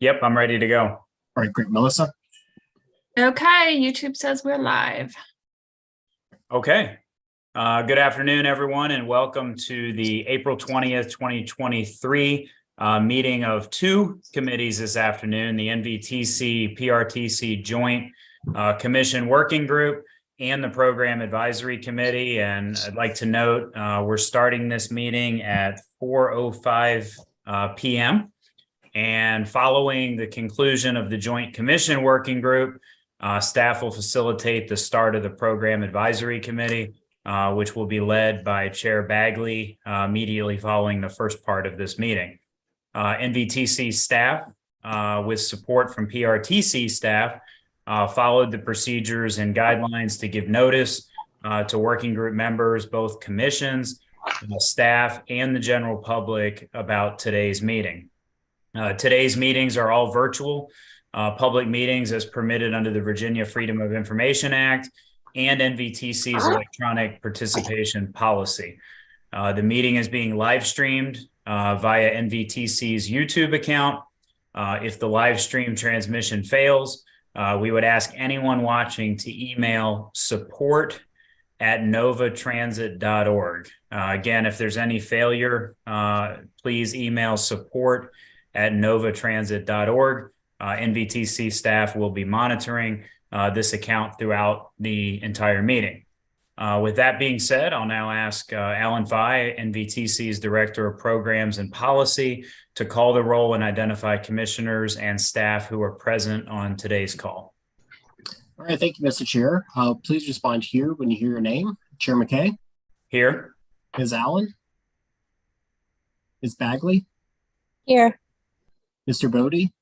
Yep, I'm ready to go. All right, great. Melissa? Okay, YouTube says we're live. Okay. Good afternoon, everyone, and welcome to the April 20th, 2023 meeting of two committees this afternoon, the NVTC PRTC Joint Commission Working Group and the Program Advisory Committee. And I'd like to note we're starting this meeting at 4:05 p.m. And following the conclusion of the Joint Commission Working Group, staff will facilitate the start of the Program Advisory Committee, which will be led by Chair Bagley immediately following the first part of this meeting. NVTC staff, with support from PRTC staff, followed the procedures and guidelines to give notice to working group members, both commissions, staff, and the general public about today's meeting. Today's meetings are all virtual public meetings as permitted under the Virginia Freedom of Information Act and NVTC's electronic participation policy. The meeting is being live streamed via NVTC's YouTube account. If the live stream transmission fails, we would ask anyone watching to email support@novatransit.org. Again, if there's any failure, please email support@novatransit.org. NVTC staff will be monitoring this account throughout the entire meeting. With that being said, I'll now ask Alan Fye, NVTC's Director of Programs and Policy, to call the roll and identify commissioners and staff who are present on today's call. All right, thank you, Mr. Chair. Please respond here when you hear your name. Chair McKay? Here. Ms. Allen? Ms. Bagley? Here. Mr. Bodie?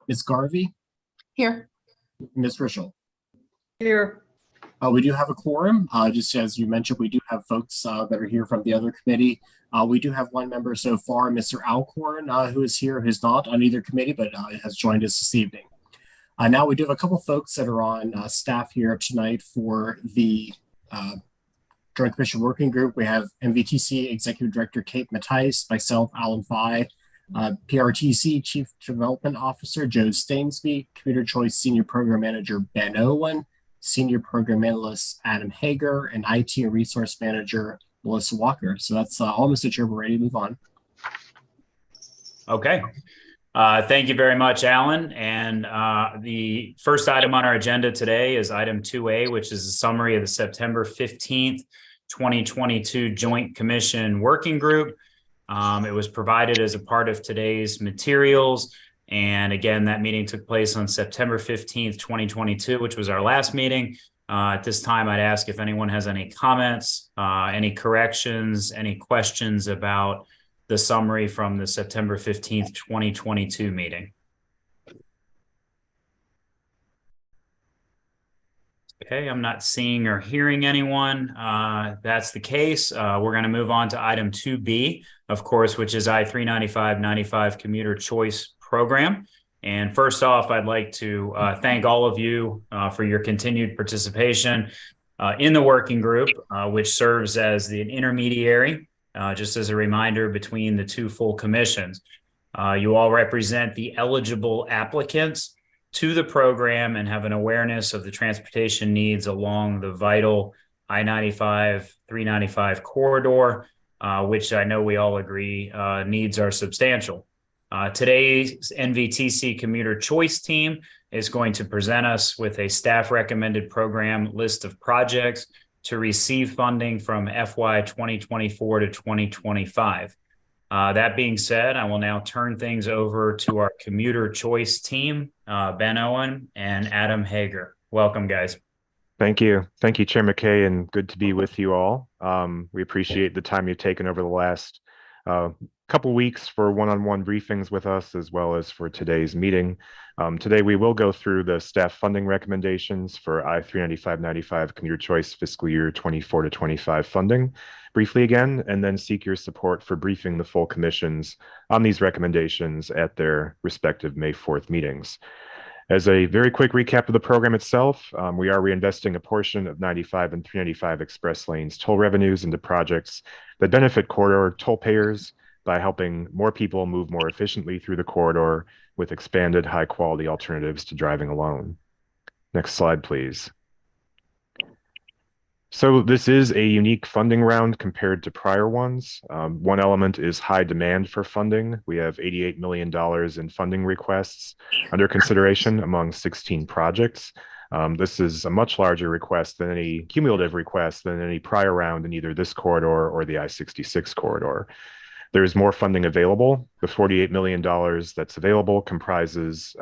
Ms. Garvey? Here. Ms. Rischel? Here. We do have a quorum. Just as you mentioned, we do have folks that are here from the other committee. We do have one member so far, Mr. Alcorn, who is here, who's not on either committee, but has joined us this evening. Now we do have a couple folks that are on staff here tonight for the Joint Commission Working Group. We have NVTC Executive Director Kate Mattice, myself, Alan Fye, PRTC Chief Development Officer Joe Stainsby, Commuter Choice Senior Program Manager Ben Owen, Senior Program Analyst Adam Hager, and IT and Resource Manager Melissa Walker. So that's all, Mr. Chair. We're ready to move on. Okay. Thank you very much, Alan. And the first item on our agenda today is item 2A, which is a summary of the September 15th, 2022 Joint Commission Working Group. It was provided as a part of today's materials. And again, that meeting took place on September 15th, 2022, which was our last meeting. At this time, I'd ask if anyone has any comments, any corrections, any questions about the summary from the September 15th, 2022 meeting. Okay, I'm not seeing or hearing anyone. That's the case. We're going to move on to item 2B, of course, which is I-395-95 Commuter Choice Program. And first off, I'd like to thank all of you for your continued participation in the working group, which serves as the intermediary, just as a reminder, between the two full commissions. You all represent the eligible applicants to the program and have an awareness of the transportation needs along the vital I-95-395 corridor, which I know we all agree needs are substantial. Today's NVTC Commuter Choice team is going to present us with a staff recommended program list of projects to receive funding from FY 2024 to 2025. That being said, I will now turn things over to our Commuter Choice team, Ben Owen and Adam Hager. Welcome, guys. Thank you. Thank you, Chair McKay, and good to be with you all. We appreciate the time you've taken over the last couple weeks for one-on-one briefings with us, as well as for today's meeting. Today, we will go through the staff funding recommendations for I-395-95 Commuter Choice fiscal year 24 to 25 funding briefly again, and then seek your support for briefing the full commissions on these recommendations at their respective May 4th meetings. As a very quick recap of the program itself, we are reinvesting a portion of 95 and 395 express lanes toll revenues into projects that benefit corridor toll payers, by helping more people move more efficiently through the corridor with expanded high-quality alternatives to driving alone. Next slide, please. So this is a unique funding round compared to prior ones. One element is high demand for funding. We have $88 million in funding requests under consideration among 16 projects. This is a much larger request than any cumulative request than any prior round in either this corridor or the I-66 corridor. There's more funding available. The $48 million that's available comprises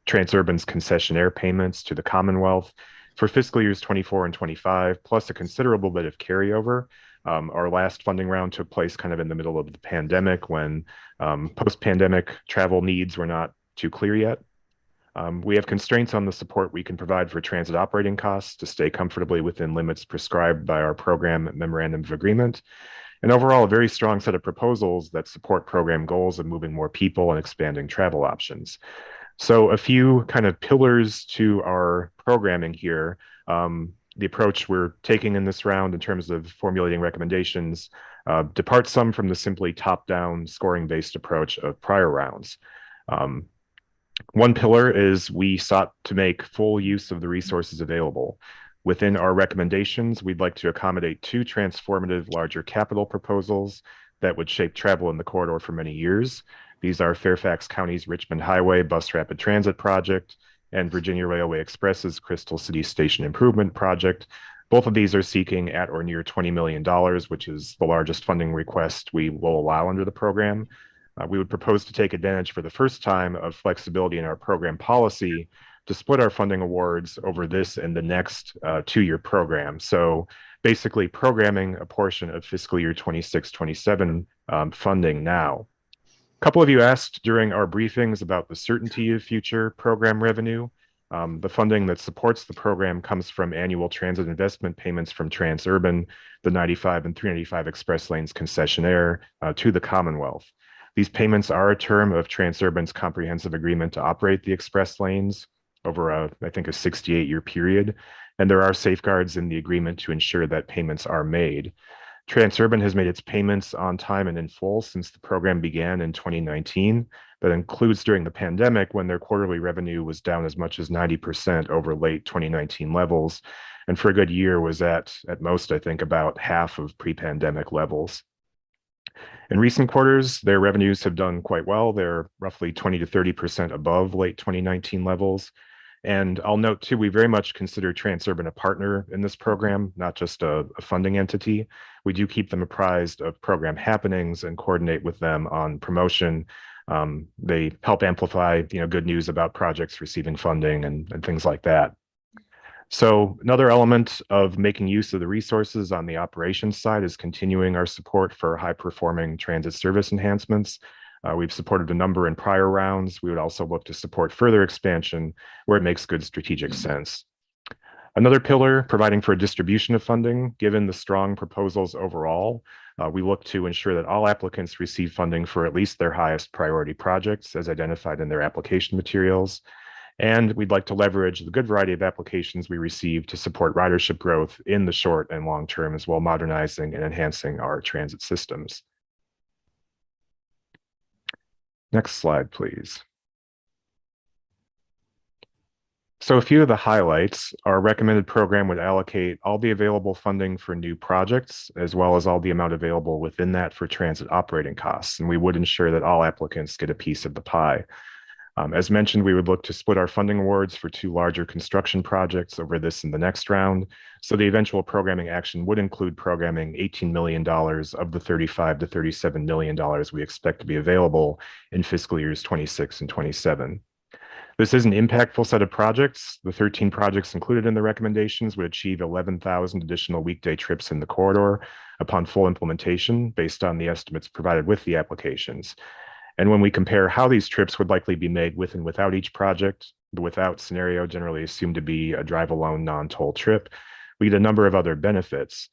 Transurban's concessionaire payments to the Commonwealth for fiscal years 24 and 25, plus a considerable bit of carryover. Our last funding round took place kind of in the middle of the pandemic when post-pandemic travel needs were not too clear yet. We have constraints on the support we can provide for transit operating costs to stay comfortably within limits prescribed by our program memorandum of agreement. And overall, a very strong set of proposals that support program goals of moving more people and expanding travel options. So a few kind of pillars to our programming here. The approach we're taking in this round in terms of formulating recommendations departs some from the simply top-down scoring-based approach of prior rounds. One pillar is we sought to make full use of the resources available. Within our recommendations, we'd like to accommodate two transformative larger capital proposals that would shape travel in the corridor for many years. These are Fairfax County's Richmond Highway Bus Rapid Transit Project and Virginia Railway Express's Crystal City Station Improvement Project. Both of these are seeking at or near $20 million, which is the largest funding request we will allow under the program. We would propose to take advantage for the first time of flexibility in our program policy to split our funding awards over this and the next two-year program. So basically programming a portion of fiscal year 26-27 funding now. A couple of you asked during our briefings about the certainty of future program revenue. The funding that supports the program comes from annual transit investment payments from Transurban, the 95 and 395 Express Lanes concessionaire, to the Commonwealth. These payments are a term of Transurban's comprehensive agreement to operate the express lanes over I think a 68-year period, and there are safeguards in the agreement to ensure that payments are made. Transurban has made its payments on time and in full since the program began in 2019. That includes during the pandemic when their quarterly revenue was down as much as 90% over late 2019 levels, and for a good year was at most, I think, about half of pre-pandemic levels. In recent quarters, their revenues have done quite well. They're roughly 20 to 30% above late 2019 levels. And I'll note too, we very much consider Transurban a partner in this program, not just a funding entity. We do keep them apprised of program happenings and coordinate with them on promotion. They help amplify, good news about projects receiving funding and things like that. So another element of making use of the resources on the operations side is continuing our support for high-performing transit service enhancements. We've supported a number in prior rounds. We would also look to support further expansion where it makes good strategic sense. Another pillar, providing for a distribution of funding. Given the strong proposals overall, we look to ensure that all applicants receive funding for at least their highest priority projects as identified in their application materials. And we'd like to leverage the good variety of applications we receive to support ridership growth in the short and long term, as well modernizing and enhancing our transit systems. Next slide, please. So a few of the highlights. Our recommended program would allocate all the available funding for new projects, as well as all the amount available within that for transit operating costs. And we would ensure that all applicants get a piece of the pie. As mentioned, we would look to split our funding awards for two larger construction projects over this and the next round. So the eventual programming action would include programming $18 million of the $35 to $37 million we expect to be available in fiscal years 26 and 27. This is an impactful set of projects. The 13 projects included in the recommendations would achieve 11,000 additional weekday trips in the corridor upon full implementation based on the estimates provided with the applications. And when we compare how these trips would likely be made with and without each project, the without scenario generally assumed to be a drive alone non-toll trip, we get a number of other benefits.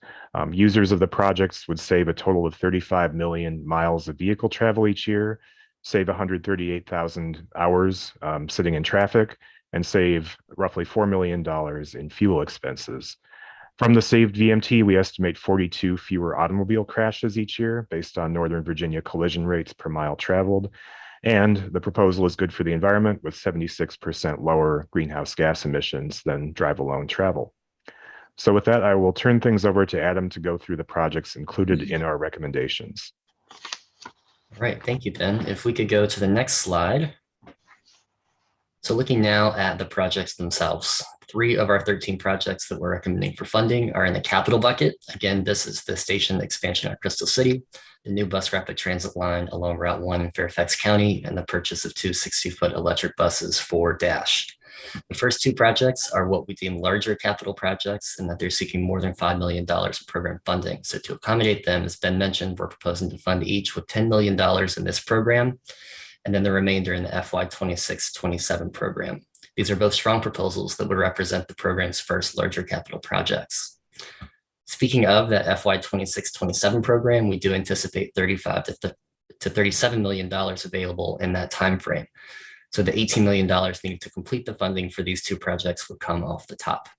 Users of the projects would save a total of 35 million miles of vehicle travel each year, save 138,000 hours sitting in traffic, and save roughly $4 million in fuel expenses. From the saved VMT, we estimate 42 fewer automobile crashes each year based on Northern Virginia collision rates per mile traveled. And the proposal is good for the environment with 76% lower greenhouse gas emissions than drive alone travel. So with that, I will turn things over to Adam to go through the projects included in our recommendations. All right, thank you, Ben. If we could go to the next slide. So looking now at the projects themselves, 3 of our 13 projects that we're recommending for funding are in the capital bucket. Again, this is the station expansion at Crystal City, the new bus rapid transit line along Route 1 in Fairfax County, and the purchase of 2 60-foot electric buses for Dash. The first 2 projects are what we deem larger capital projects in that they're seeking more than $5 million in program funding. So to accommodate them, as Ben mentioned, we're proposing to fund each with $10 million in this program, and then the remainder in the FY 26-27 program. These are both strong proposals that would represent the program's first larger capital projects. Speaking of that FY 26-27 program, we do anticipate $35 to $37 million available in that timeframe. So the $18 million needed to complete the funding for these 2 projects would come off the top.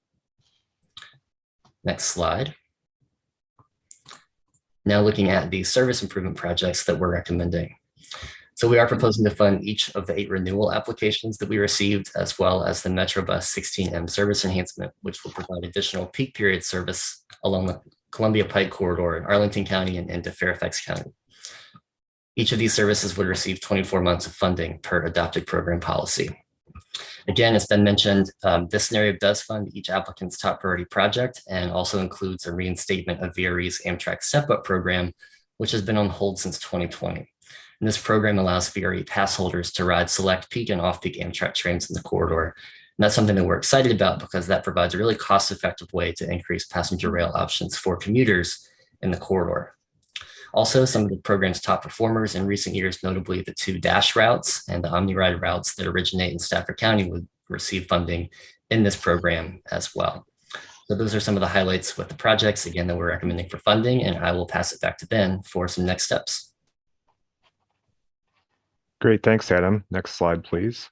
Next slide. Now looking at the service improvement projects that we're recommending. So we are proposing to fund each of the 8 renewal applications that we received, as well as the Metrobus 16M service enhancement, which will provide additional peak period service along the Columbia Pike corridor in Arlington County and into Fairfax County. Each of these services would receive 24 months of funding per adopted program policy. Again, as Ben mentioned, this scenario does fund each applicant's top priority project and also includes a reinstatement of VRE's Amtrak Step-Up program, which has been on hold since 2020. And this program allows VRE pass holders to ride select peak and off-peak Amtrak trains in the corridor. And that's something that we're excited about because that provides a really cost-effective way to increase passenger rail options for commuters in the corridor. Also, some of the program's top performers in recent years, notably the 2 Dash routes and the OmniRide routes that originate in Stafford County, would receive funding in this program as well. So those are some of the highlights with the projects, again, that we're recommending for funding, and I will pass it back to Ben for some next steps. Great, thanks, Adam. Next slide, please.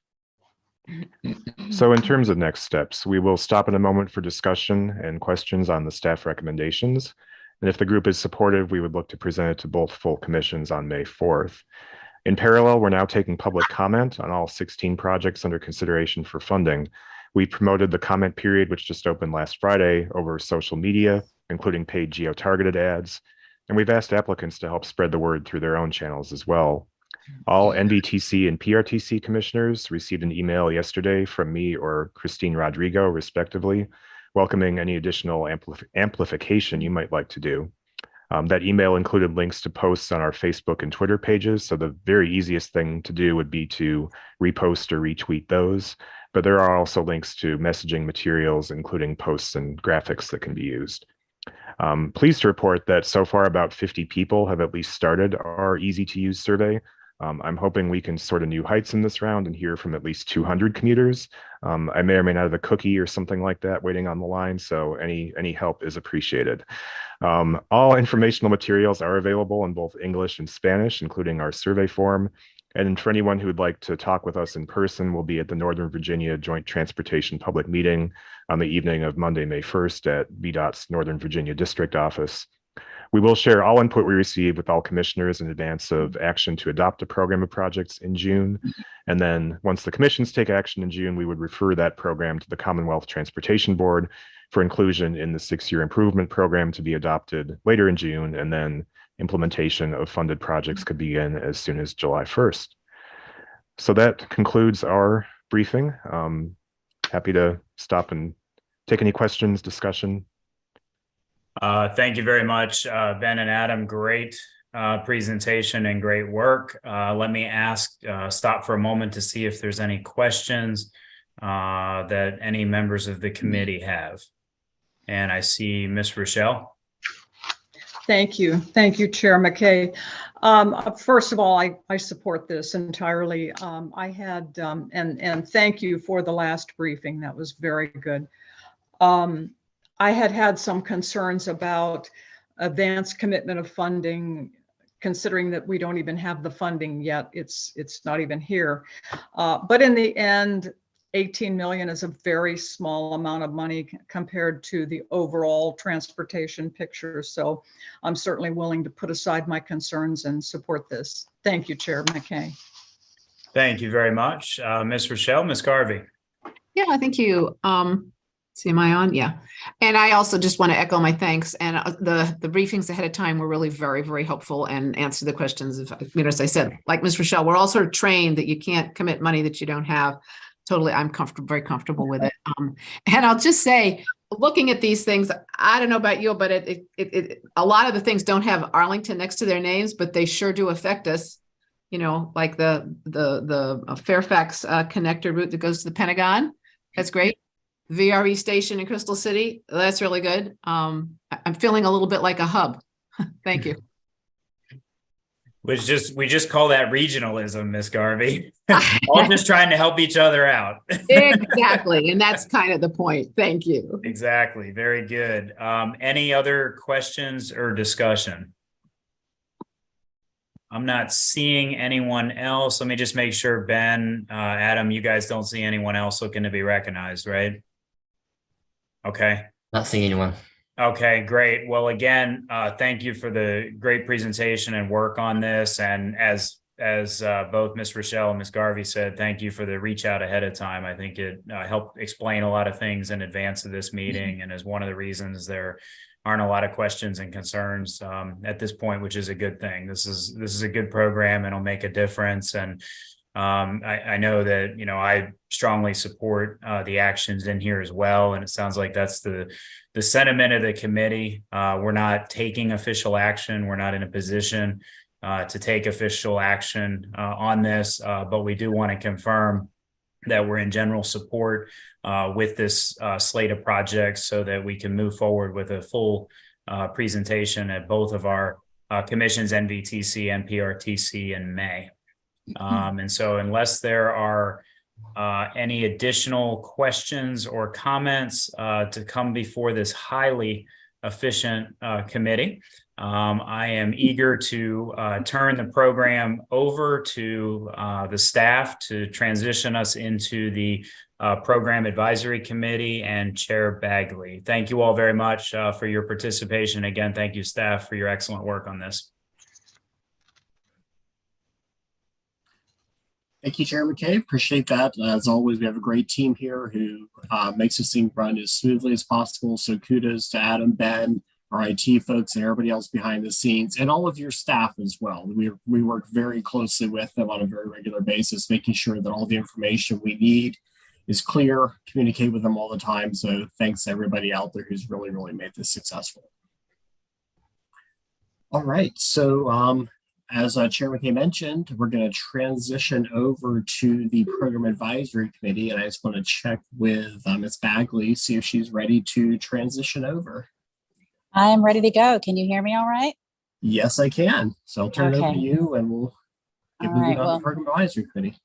So in terms of next steps, we will stop in a moment for discussion and questions on the staff recommendations. And if the group is supportive, we would look to present it to both full commissions on May 4th. In parallel, we're now taking public comment on all 16 projects under consideration for funding. We promoted the comment period, which just opened last Friday, over social media, including paid geo-targeted ads. And we've asked applicants to help spread the word through their own channels as well. All NVTC and PRTC commissioners received an email yesterday from me or Christine Rodrigo, respectively, welcoming any additional amplification you might like to do. That email included links to posts on our Facebook and Twitter pages, so the very easiest thing to do would be to repost or retweet those. But there are also links to messaging materials, including posts and graphics that can be used. Pleased to report that so far about 50 people have at least started our easy-to-use survey. I'm hoping we can sort of new heights in this round and hear from at least 200 commuters. I may or may not have a cookie or something like that waiting on the line, so any help is appreciated. All informational materials are available in both English and Spanish, including our survey form. And for anyone who would like to talk with us in person, we'll be at the Northern Virginia Joint Transportation Public Meeting on the evening of Monday, May 1st at VDOT's Northern Virginia District Office. We will share all input we receive with all commissioners in advance of action to adopt a program of projects in June. And then once the commissions take action in June, we would refer that program to the Commonwealth Transportation Board for inclusion in the 6-year improvement program to be adopted later in June. And then implementation of funded projects could begin as soon as July 1st. So that concludes our briefing. Happy to stop and take any questions, discussion. Thank you very much, Ben and Adam. Great presentation and great work. Let me stop for a moment to see if there's any questions that any members of the committee have. And I see Ms. Rochelle. Thank you. Thank you, Chair McKay. First of all, I support this entirely. And thank you for the last briefing. That was very good. I had some concerns about advanced commitment of funding, considering that we don't even have the funding yet. It's not even here. But in the end, 18 million is a very small amount of money compared to the overall transportation picture. So I'm certainly willing to put aside my concerns and support this. Thank you, Chair McKay. Thank you very much. Ms. Rochelle, Ms. Garvey. Yeah, thank you. See, am I on? Yeah. And I also just want to echo my thanks. And the briefings ahead of time were really very, very helpful and answered the questions. As I said, like Ms. Rochelle, we're all sort of trained that you can't commit money that you don't have. Totally, I'm very comfortable with it. And I'll just say, looking at these things, I don't know about you, but a lot of the things don't have Arlington next to their names, but they sure do affect us. You know, like the Fairfax connector route that goes to the Pentagon. That's great. VRE station in Crystal City. That's really good. I'm feeling a little bit like a hub. Thank you. We just call that regionalism, Ms. Garvey. All just trying to help each other out. Exactly. And that's kind of the point. Thank you. Exactly. Very good. Any other questions or discussion? I'm not seeing anyone else. Let me just make sure, Ben, Adam, you guys don't see anyone else looking to be recognized, right? Okay. Not seeing anyone. Okay, great. Well, again, thank you for the great presentation and work on this. And as both Ms. Rochelle and Ms. Garvey said, thank you for the reach out ahead of time. I think it helped explain a lot of things in advance of this meeting, and is one of the reasons there aren't a lot of questions and concerns at this point, which is a good thing. This is a good program, and it'll make a difference. And I know that, I strongly support the actions in here as well. And it sounds like that's the sentiment of the committee. We're not taking official action. We're not in a position to take official action on this, but we do want to confirm that we're in general support with this slate of projects, so that we can move forward with a full presentation at both of our commissions, NVTC and PRTC, in May. And so unless there are any additional questions or comments to come before this highly efficient committee, I am eager to turn the program over to the staff to transition us into the Program Advisory Committee and Chair Bagley. Thank you all very much for your participation. Again, thank you, staff, for your excellent work on this. Thank you, Chair McKay. Appreciate that. As always, we have a great team here who makes this thing run as smoothly as possible. So kudos to Adam, Ben, our IT folks, and everybody else behind the scenes, and all of your staff as well. We work very closely with them on a very regular basis, making sure that all the information we need is clear, communicate with them all the time. So thanks to everybody out there who's really, really made this successful. All right, so as Chair McKay mentioned, we're going to transition over to the Program Advisory Committee, and I just want to check with Ms. Bagley, see if she's ready to transition over. I am ready to go. Can you hear me all right? Yes, I can. So I'll turn it over Okay. to you, and we'll get All moving right, on well- the Program Advisory Committee.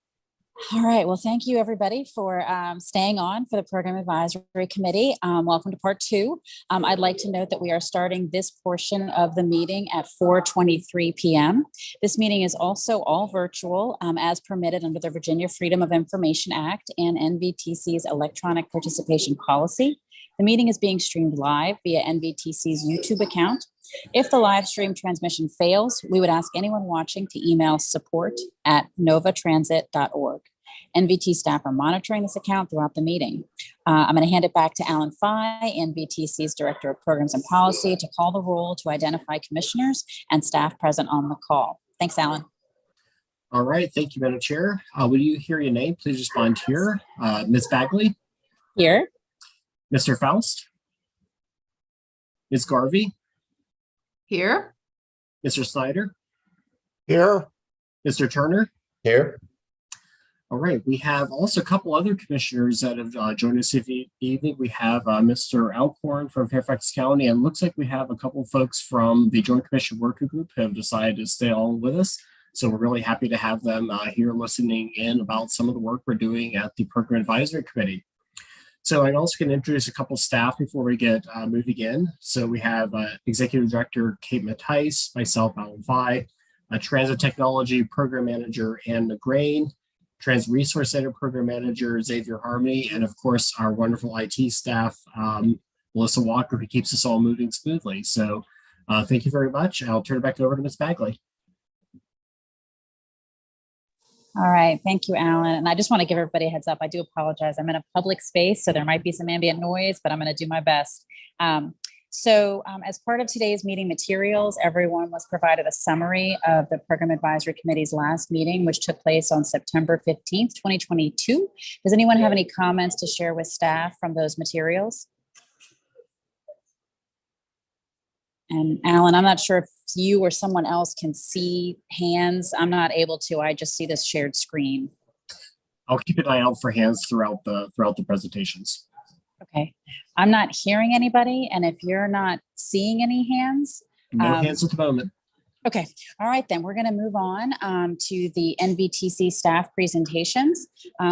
All right. Well, thank you everybody for staying on for the Program Advisory Committee. Welcome to part two. I'd like to note that we are starting this portion of the meeting at 4:23 p.m. This meeting is also all virtual as permitted under the Virginia Freedom of Information Act and NVTC's electronic participation policy. The meeting is being streamed live via NVTC's YouTube account. If the live stream transmission fails, we would ask anyone watching to email support@novatransit.org. NVT staff are monitoring this account throughout the meeting. I'm going to hand it back to Alan Fye, NVTC's Director of Programs and Policy, to call the roll to identify commissioners and staff present on the call. Thanks, Alan. All right. Thank you, Madam Chair. Will you hear your name? Please respond here. Ms. Bagley, Here. Mr. Faust, Ms. Garvey, Here. Mr. Snyder, Here. Mr. Turner. Here. All right. We have also a couple other commissioners that have joined us this evening. We have Mr. Alcorn from Fairfax County, and looks like we have a couple folks from the Joint Commission Working Group who have decided to stay on with us. So we're really happy to have them here listening in about some of the work we're doing at the Program Advisory Committee. So I'm also going to introduce a couple staff before we get moving in. So we have Executive Director Kate Mattice, myself, Alan Fye, Transit Technology Program Manager Ann McGrain, Trans Resource Center Program Manager Xavier Harmony, and of course our wonderful IT staff, Melissa Walker, who keeps us all moving smoothly. So thank you very much. I'll turn it back over to Ms. Bagley. All right, thank you, Alan. And I just want to give everybody a heads up. I do apologize. I'm in a public space, so there might be some ambient noise, but I'm going to do my best. As part of today's meeting materials, everyone was provided a summary of the Program Advisory Committee's last meeting, which took place on September 15th, 2022. Does anyone have any comments to share with staff from those materials? And Alan, I'm not sure if you or someone else can see hands. I'm not able to. I just see this shared screen. I'll keep an eye out for hands throughout the presentations. Okay. I'm not hearing anybody. And if you're not seeing any hands. No hands at the moment. Okay. All right, then we're going to move on to the NVTC staff presentations.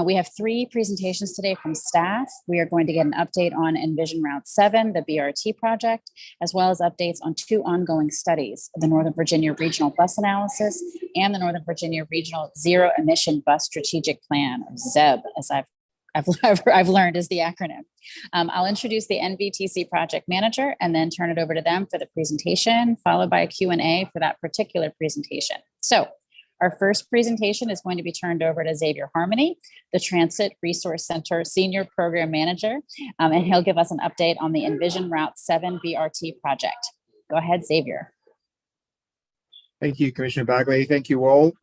We have 3 presentations today from staff. We are going to get an update on Envision Route 7, the BRT project, as well as updates on 2 ongoing studies, the Northern Virginia Regional Bus Analysis and the Northern Virginia Regional Zero Emission Bus Strategic Plan, or ZEB, as I've learned is the acronym. I'll introduce the NVTC project manager and then turn it over to them for the presentation, followed by a Q&A for that particular presentation. So our first presentation is going to be turned over to Xavier Harmony, the Transit Resource Center Senior Program Manager, and he'll give us an update on the Envision Route 7 BRT project. Go ahead, Xavier. Thank you, Commissioner Bagley. Thank you all.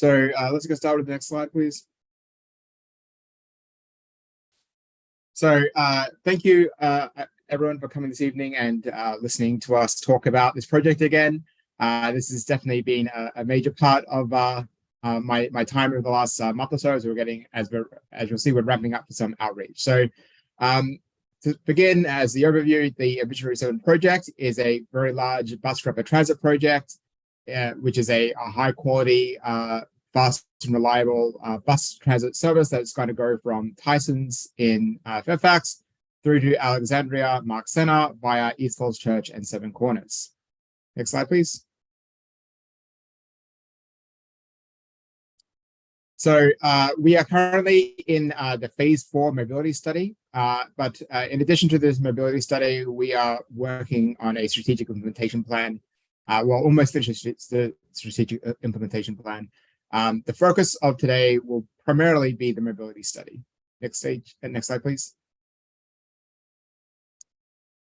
Let's get started with the next slide, please. So thank you, everyone, for coming this evening and listening to us talk about this project again. This has definitely been a major part of my time over the last month or so, as you'll see, we're ramping up for some outreach. So to begin, as the overview, the Envision Route 7 project is a very large bus rapid transit project, which is a high quality, fast and reliable bus transit service that's going to go from Tysons in Fairfax through to Alexandria, Mark Center via East Falls Church and Seven Corners. Next slide, please. So we are currently in the phase 4 mobility study, but in addition to this mobility study, we are working on a strategic implementation plan. Well, almost finished the strategic implementation plan. The focus of today will primarily be the mobility study. Next slide, please.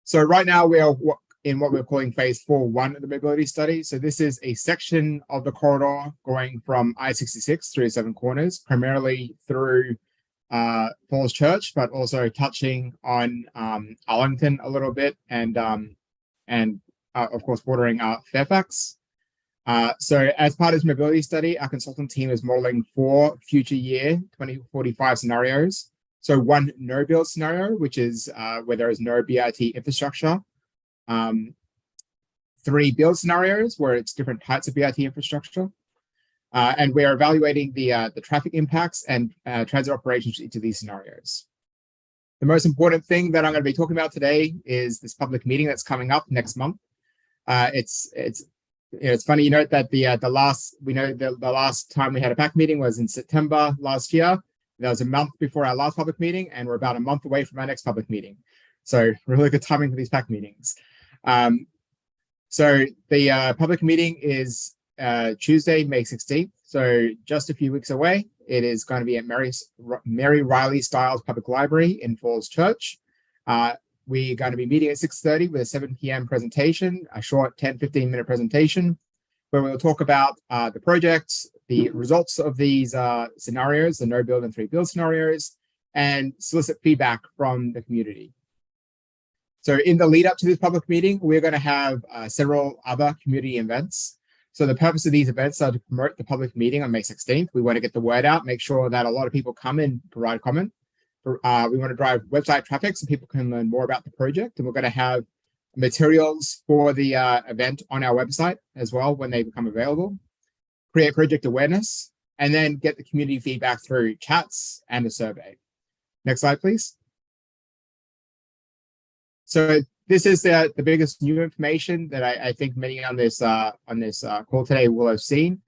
So right now we are in what we're calling phase 4.1 of the mobility study. So this is a section of the corridor going from I-66 through Seven Corners, primarily through Falls Church, but also touching on Arlington a little bit, and of course bordering Fairfax. So as part of this mobility study, our consultant team is modeling 4 future year 2045 scenarios. So 1 no build scenario, which is where there is no BRT infrastructure. 3 build scenarios where it's different types of BRT infrastructure. And we're evaluating the traffic impacts and transit operations for each of these scenarios. The most important thing that I'm going to be talking about today is this public meeting that's coming up next month. It's funny, you note that the last time we had a PAC meeting was in September last year. That was a month before our last public meeting, and we're about a month away from our next public meeting. So really good timing for these PAC meetings. So the public meeting is Tuesday, May 16th. So just a few weeks away. It is going to be at Mary Riley Stiles Public Library in Falls Church. We're going to be meeting at 6:30 with a 7 p.m. presentation, a short 10-15 minute presentation, where we'll talk about the project, the results of these scenarios, the no build and 3 build scenarios, and solicit feedback from the community. So in the lead up to this public meeting, we're going to have several other community events. So the purpose of these events are to promote the public meeting on May 16th. We want to get the word out, make sure that a lot of people come and provide comment. We want to drive website traffic so people can learn more about the project. And we're going to have materials for the event on our website as well when they become available. Create project awareness, and then get the community feedback through chats and a survey. Next slide, please. So this is the biggest new information that I think many on this call today will have seen.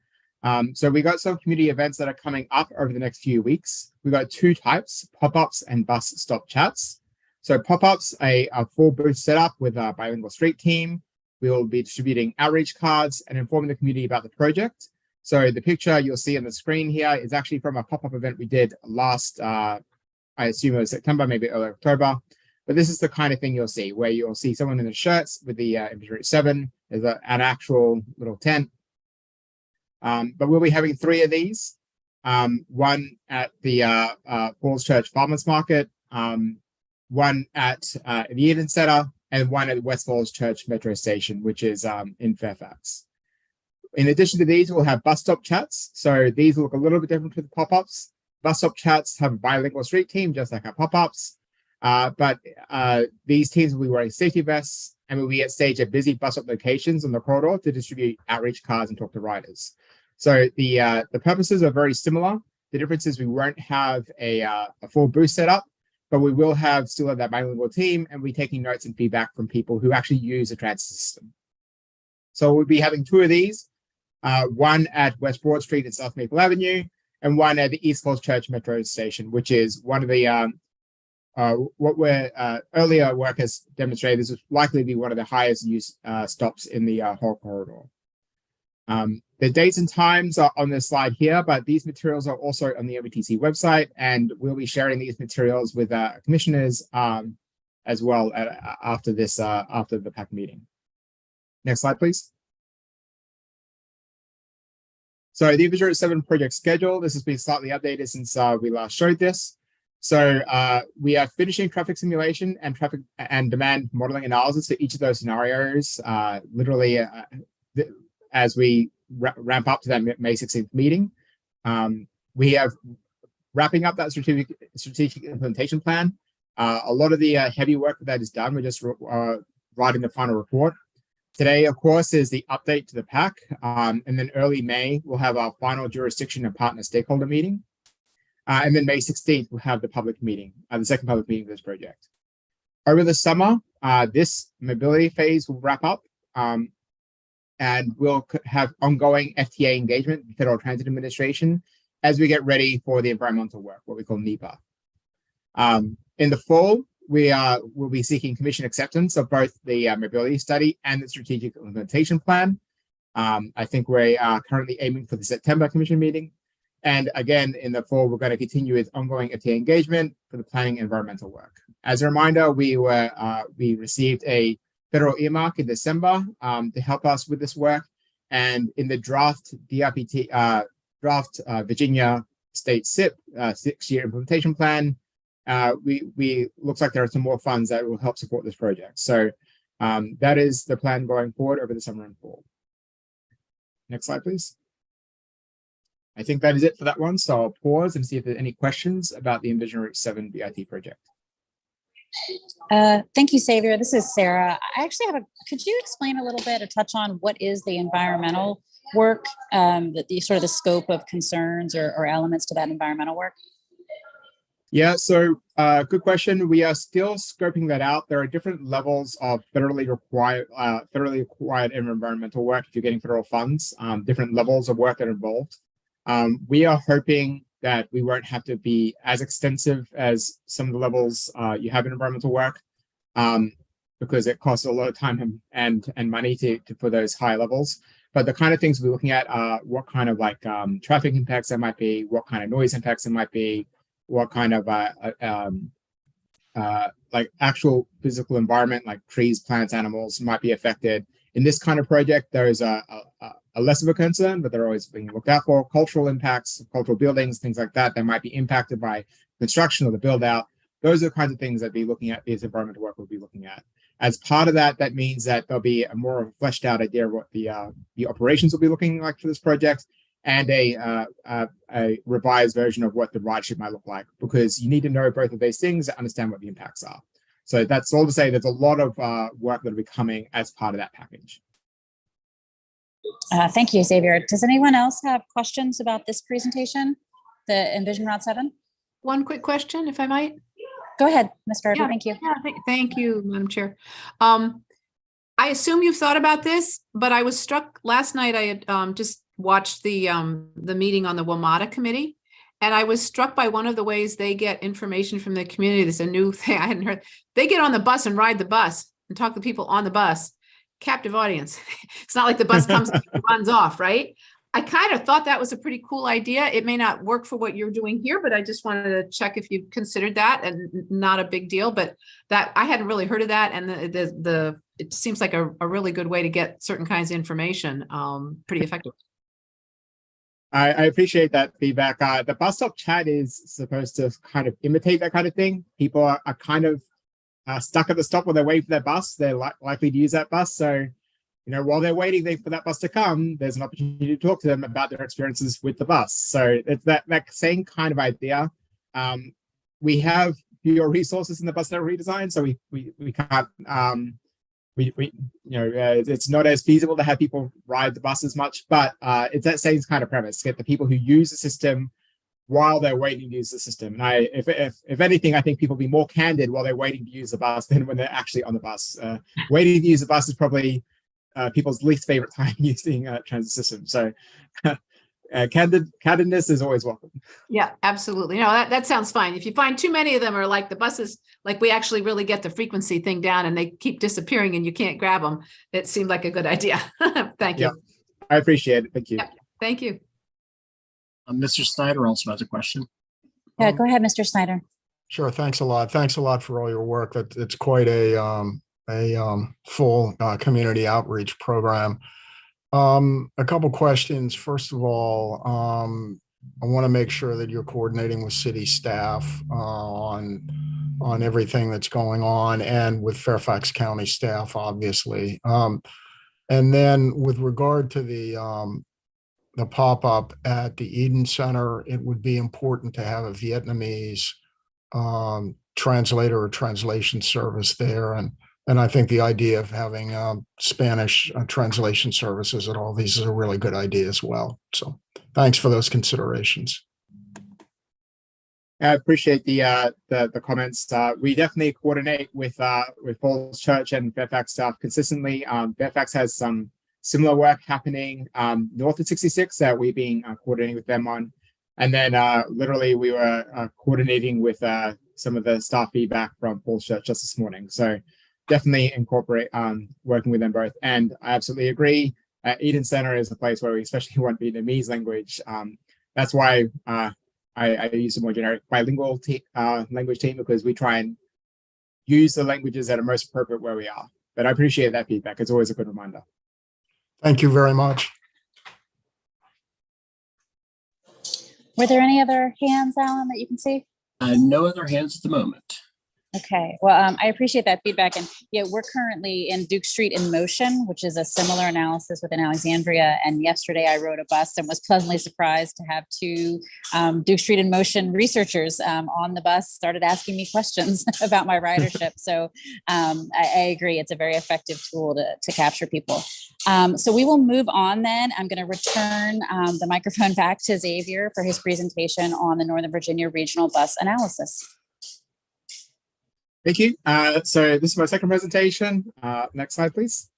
So we got some community events that are coming up over the next few weeks. We got two types, pop-ups and bus stop chats. So pop-ups, a full booth setup with a bilingual street team. We will be distributing outreach cards and informing the community about the project. So the picture you'll see on the screen here is actually from a pop-up event we did last, I assume it was September, maybe early October. But this is the kind of thing you'll see, where you'll see someone in the shirts with the Invision Route 7. There's an actual little tent. But we'll be having 3 of these. One at the Falls Church Farmers Market, one at the Eden Center, and one at West Falls Church Metro Station, which is in Fairfax. In addition to these, we'll have bus stop chats. So these look a little bit different to the pop-ups. Bus stop chats have a bilingual street team, just like our pop-ups. But these teams will be wearing safety vests and will be at stage at busy bus stop locations on the corridor to distribute outreach cards and talk to riders. So the purposes are very similar. The difference is we won't have a full booth setup, but we will still have that bilingual team, and we're taking notes and feedback from people who actually use the transit system. So we'll be having 2 of these, one at West Broad Street and South Maple Avenue, and one at the East Falls Church Metro Station, which is one of the what earlier work has demonstrated this will likely be one of the highest use stops in the whole corridor. The dates and times are on this slide here, but these materials are also on the MBTC website, and we'll be sharing these materials with commissioners as well after the PAC meeting. Next slide, please. So the Invision Route 7 project schedule, this has been slightly updated since we last showed this. So we are finishing traffic simulation and traffic and demand modeling analysis for each of those scenarios, literally as we ramp up to that May 16th meeting. We have wrapping up that strategic implementation plan. A lot of the heavy work that is done, we're just writing the final report. Today, of course, is the update to the PAC, and then early May, we'll have our final jurisdiction and partner stakeholder meeting. And then May 16th, we'll have the public meeting, the second public meeting of this project. Over the summer, this mobility phase will wrap up, and we'll have ongoing FTA engagement with Federal Transit Administration as we get ready for the environmental work, what we call NEPA. In the fall, will be seeking commission acceptance of both the mobility study and the strategic implementation plan. I think we are currently aiming for the September commission meeting. And again, in the fall, we're going to continue with ongoing FTA engagement for the planning and environmental work. As a reminder, we received a federal earmark in December to help us with this work. And in the draft DRPT, Virginia State SIP 6-year implementation plan, we looks like there are some more funds that will help support this project. So that is the plan going forward over the summer and fall. Next slide, please. I think that is it for that one. So I'll pause and see if there are any questions about the Invision Route 7 BIT project. Thank you, Xavier. This is Sarah. I actually could you explain a little bit or touch on what is the environmental work, the sort of the scope of concerns or elements to that environmental work? Yeah, so good question. We are still scoping that out. There are different levels of federally required environmental work if you're getting federal funds, different levels of work that are involved. We are hoping that we won't have to be as extensive as some of the levels you have in environmental work, because it costs a lot of time and money for those high levels. But the kind of things we're looking at are what kind of like traffic impacts there might be, what kind of noise impacts there might be, what kind of like actual physical environment, like trees, plants, animals might be affected. In this kind of project, there is a less of a concern, but they're always being looked out for. Cultural impacts, cultural buildings, things like that might be impacted by construction or the build out. Those are the kinds of things that be looking at, this environmental work will be looking at. As part of that, that means that there'll be a more of a fleshed out idea of what the operations will be looking like for this project, and a revised version of what the ridership might look like, because you need to know both of these things to understand what the impacts are. So that's all to say there's a lot of work that will be coming as part of that package. Thank you, Xavier. Does anyone else have questions about this presentation, the Envision Route 7? One quick question, if I might. Go ahead, Ms. Garvey. Yeah, thank you. Yeah, thank you, Madam Chair. I assume you've thought about this, but I was struck last night. I had just watched the meeting on the WMATA committee. And I was struck by one of the ways they get information from the community. This is a new thing I hadn't heard. They get on the bus and ride the bus and talk to people on the bus. Captive audience. It's not like the bus comes and runs off, right? I kind of thought that was a pretty cool idea. It may not work for what you're doing here, but I just wanted to check if you considered that, and not a big deal, but that I hadn't really heard of that. And it seems like a really good way to get certain kinds of information, pretty effective. I appreciate that feedback. The bus stop chat is supposed to kind of imitate that kind of thing. People are kind of stuck at the stop while they're waiting for their bus. They're likely to use that bus. So, while they're waiting for that bus to come, there's an opportunity to talk to them about their experiences with the bus. So it's that same kind of idea. We have fewer resources in the bus network redesign, so we can't. It's not as feasible to have people ride the bus as much, but it's that same kind of premise: get the people who use the system while they're waiting to use the system. And if anything, I think people be more candid while they're waiting to use the bus than when they're actually on the bus. Waiting to use the bus is probably people's least favorite time using transit system. So candidness is always welcome. Yeah, absolutely. No, that sounds fine. If you find too many of them are like the buses, like we actually really get the frequency thing down and they keep disappearing and you can't grab them, it seemed like a good idea. Thank you. Yeah, I appreciate it. Thank you. Yeah, thank you. Mr. Snyder also has a question. Yeah, go ahead, Mr. Snyder. Sure. Thanks a lot. Thanks a lot for all your work. It's quite a full community outreach program. A couple questions. First of all, I want to make sure that you're coordinating with city staff on everything that's going on, and with Fairfax County staff, obviously. And then with regard to the pop-up at the Eden Center, it would be important to have a Vietnamese translator or translation service there. And I think the idea of having Spanish translation services at all these is a really good idea as well. So thanks for those considerations. I appreciate the comments. We definitely coordinate with Falls Church and Fairfax staff consistently. Fairfax has some similar work happening north of 66 that we've been coordinating with them on. And then literally we were coordinating with some of the staff feedback from Falls Church just this morning. So definitely incorporate working with them both. And I absolutely agree. Eden Center is a place where we especially want Vietnamese language. That's why I use a more generic bilingual language team, because we try and use the languages that are most appropriate where we are. But I appreciate that feedback. It's always a good reminder. Thank you very much. Were there any other hands, Alan, that you can see? No other hands at the moment. Okay, well, I appreciate that feedback. And yeah, we're currently in Duke Street in Motion, which is a similar analysis within Alexandria. And yesterday I rode a bus and was pleasantly surprised to have two Duke Street in Motion researchers on the bus started asking me questions about my ridership. So I agree, it's a very effective tool to capture people. So we will move on then. I'm going to return the microphone back to Xavier for his presentation on the Northern Virginia Regional Bus Analysis. Thank you. So this is my second presentation. Next slide, please.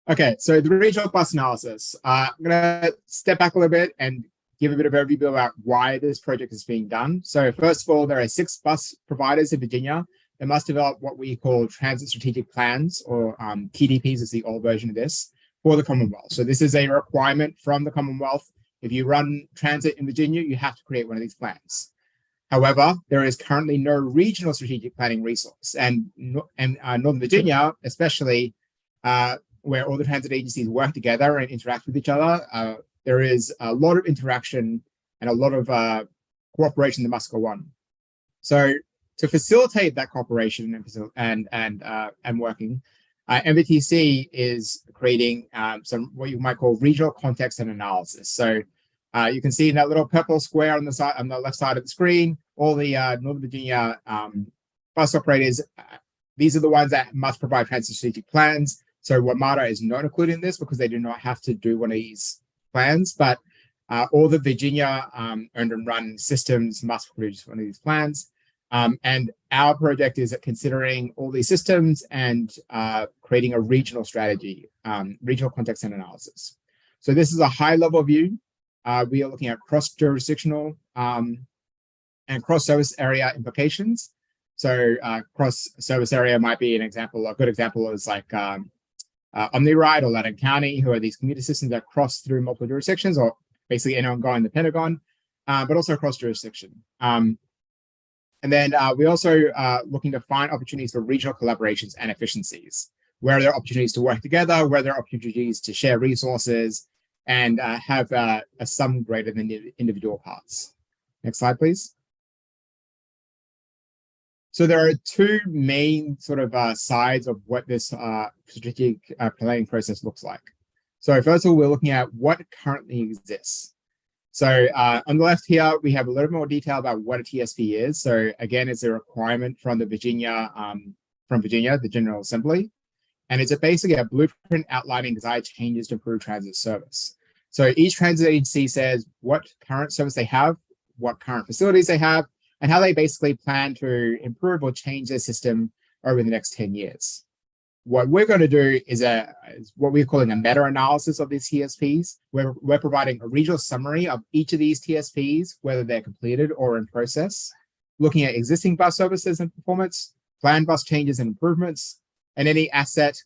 Okay, so the regional bus analysis. I'm going to step back a little bit and give a bit of overview about why this project is being done. So first of all, there are 6 bus providers in Virginia that must develop what we call transit strategic plans, or TDPs is the old version of this, for the Commonwealth. So this is a requirement from the Commonwealth. If you run transit in Virginia, you have to create one of these plans. However, there is currently no regional strategic planning resource, and Northern Virginia, especially where all the transit agencies work together and interact with each other, there is a lot of interaction and a lot of cooperation that must go on. So to facilitate that cooperation and working, MVTC is creating some what you might call regional context and analysis. So you can see in that little purple square on the side, on the left side of the screen, all the Northern Virginia bus operators. These are the ones that must provide transit strategic plans. So WMATA is not included in this because they do not have to do one of these plans, but all the Virginia owned and run systems must produce one of these plans. And our project is considering all these systems and creating a regional strategy, regional context and analysis. So this is a high-level view. We are looking at cross-jurisdictional and cross-service area implications. So cross-service area might be an example. A good example is like OmniRide or Loudoun County, who are these commuter systems that cross through multiple jurisdictions, or basically anyone going the Pentagon, but also cross-jurisdiction. And then we also looking to find opportunities for regional collaborations and efficiencies, where there are opportunities to work together, where there are opportunities to share resources, and have a sum greater than the individual parts. Next slide, please. So there are two main sort of sides of what this strategic planning process looks like. So first of all, we're looking at what currently exists. So on the left here, we have a little more detail about what a TSP is. So again, it's a requirement from the the General Assembly. And it's basically a blueprint outlining desired changes to improve transit service. So each transit agency says what current service they have, what current facilities they have, and how they basically plan to improve or change their system over the next 10 years. What we're going to do is what we're calling a meta-analysis of these TSPs. We're providing a regional summary of each of these TSPs, whether they're completed or in process, looking at existing bus services and performance, planned bus changes and improvements, and any asset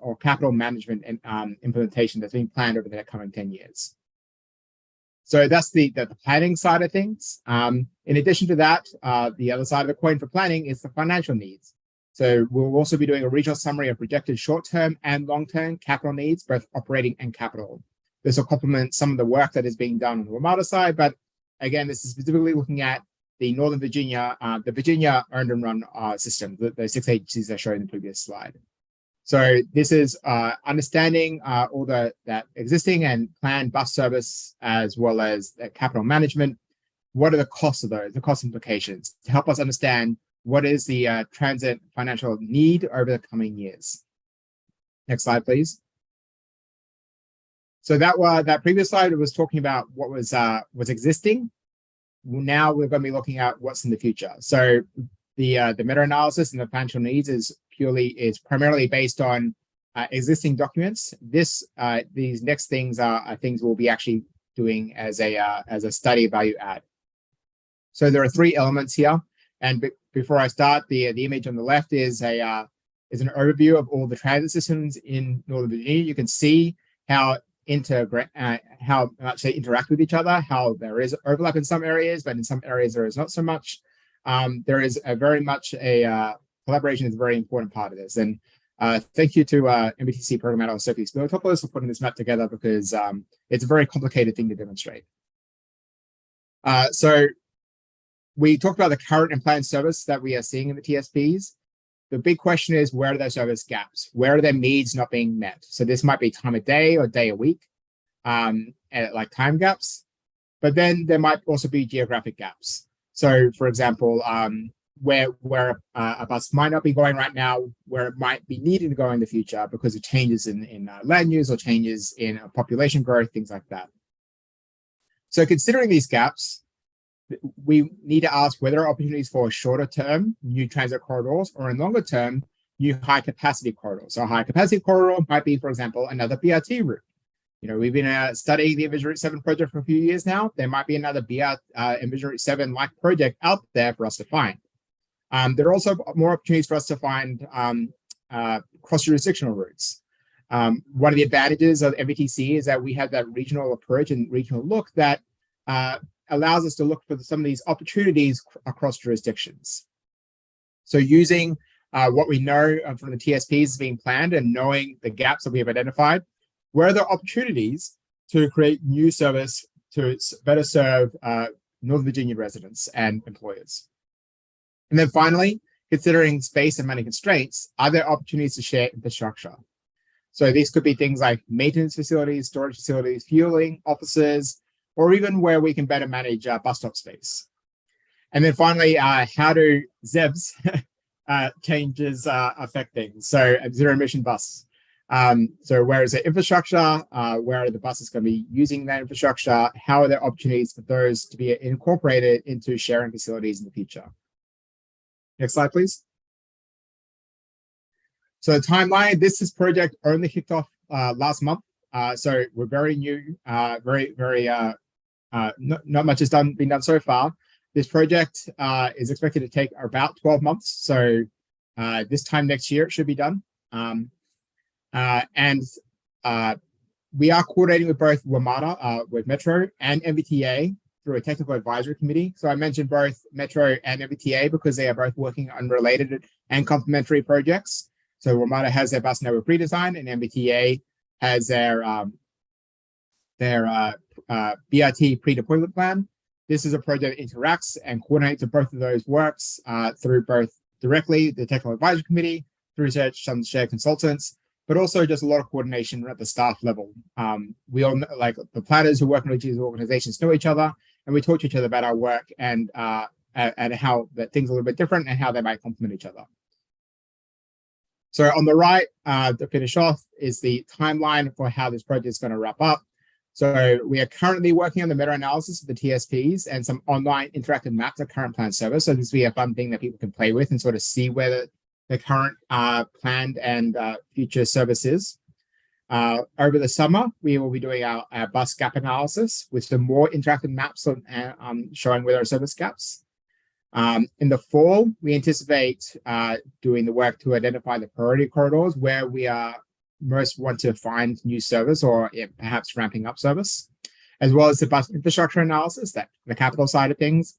or capital management and implementation that's being planned over the coming 10 years. So that's the planning side of things. In addition to that, the other side of the coin for planning is the financial needs. So we'll also be doing a regional summary of projected short-term and long-term capital needs, both operating and capital. This will complement some of the work that is being done on the WMATA side, but again, this is specifically looking at the Northern Virginia, the Virginia earned and run system, the 6 agencies I showed in the previous slide. So this is understanding all that existing and planned bus service, as well as the capital management. What are the costs of those, the cost implications, to help us understand what is the transit financial need over the coming years. Next slide, please. So that previous slide was talking about what was existing. Now we're going to be looking at what's in the future. So the meta-analysis and the financial needs is primarily based on existing documents. These next things are things we'll be actually doing as a study value add. So there are three elements here. And before I start, the image on the left is an overview of all the transit systems in Northern Virginia. You can see how much they interact with each other, how there is overlap in some areas, but in some areas there is not so much. There is very much a collaboration is a very important part of this. And thank you to MBTC Program Manager Sophie Spilotopoulos for putting this map together, because it's a very complicated thing to demonstrate. So we talked about the current and planned service that we are seeing in the TSPs. The big question is, where are those service gaps? Where are their needs not being met? So this might be time of day or day a week, like time gaps. But then there might also be geographic gaps. So for example, where a bus might not be going right now, where it might be needed to go in the future because of changes in land use or changes in population growth, things like that. So considering these gaps, we need to ask whether there are opportunities for shorter term new transit corridors, or in longer term new high capacity corridors. So a high capacity corridor might be, for example, another BRT route. You know, we've been studying the Envision Route 7 project for a few years now. There might be another Envision Route 7 like project out there for us to find. There are also more opportunities for us to find cross-jurisdictional routes. One of the advantages of MVTC is that we have that regional approach and regional look that allows us to look for some of these opportunities across jurisdictions. So using what we know from the TSPs being planned and knowing the gaps that we have identified, where are there opportunities to create new service to better serve Northern Virginia residents and employers? And then finally, considering space and money constraints, are there opportunities to share infrastructure? So these could be things like maintenance facilities, storage facilities, fueling, offices, or even where we can better manage bus stop space. And then finally, how do ZEBs changes affect things? So zero emission bus. So where is the infrastructure? Where are the buses going to be using that infrastructure? How are there opportunities for those to be incorporated into sharing facilities in the future? Next slide, please. So the timeline, this project only kicked off last month. So we're very new, not much has been done so far. This project is expected to take about 12 months. So this time next year, it should be done. We are coordinating with both WMATA, with Metro, and MBTA through a technical advisory committee. So I mentioned both Metro and MBTA because they are both working on related and complementary projects. So WMATA has their bus network redesign, and MBTA has their BRT pre-deployment plan. This is a project that interacts and coordinates with both of those works through both directly the technical advisory committee, through some shared consultants, but also just a lot of coordination at the staff level. We all know, like the planners who work in these organizations know each other, and we talk to each other about our work and how that things are a little bit different and how they might complement each other. So on the right, to finish off, is the timeline for how this project is going to wrap up. So we are currently working on the meta-analysis of the TSPs and some online interactive maps of current planned service. So this will be a fun thing that people can play with and sort of see where the current planned and future service is. Over the summer, we will be doing our bus gap analysis with some more interactive maps on showing where there are service gaps. In the fall, we anticipate doing the work to identify the priority corridors where we are most want to find new service or perhaps ramping up service, as well as the bus infrastructure analysis, the capital side of things.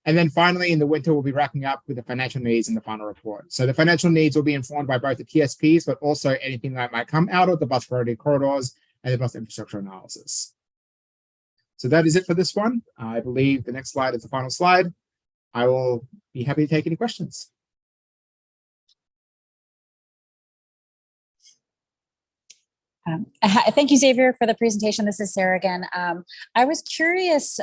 And then finally, in the winter, we'll be wrapping up with the financial needs in the final report. So the financial needs will be informed by both the TSPs, but also anything that might come out of the bus priority corridors and the bus infrastructure analysis. So that is it for this one. I believe the next slide is the final slide. I will be happy to take any questions. Thank you, Xavier, for the presentation. This is Sarah again. I was curious,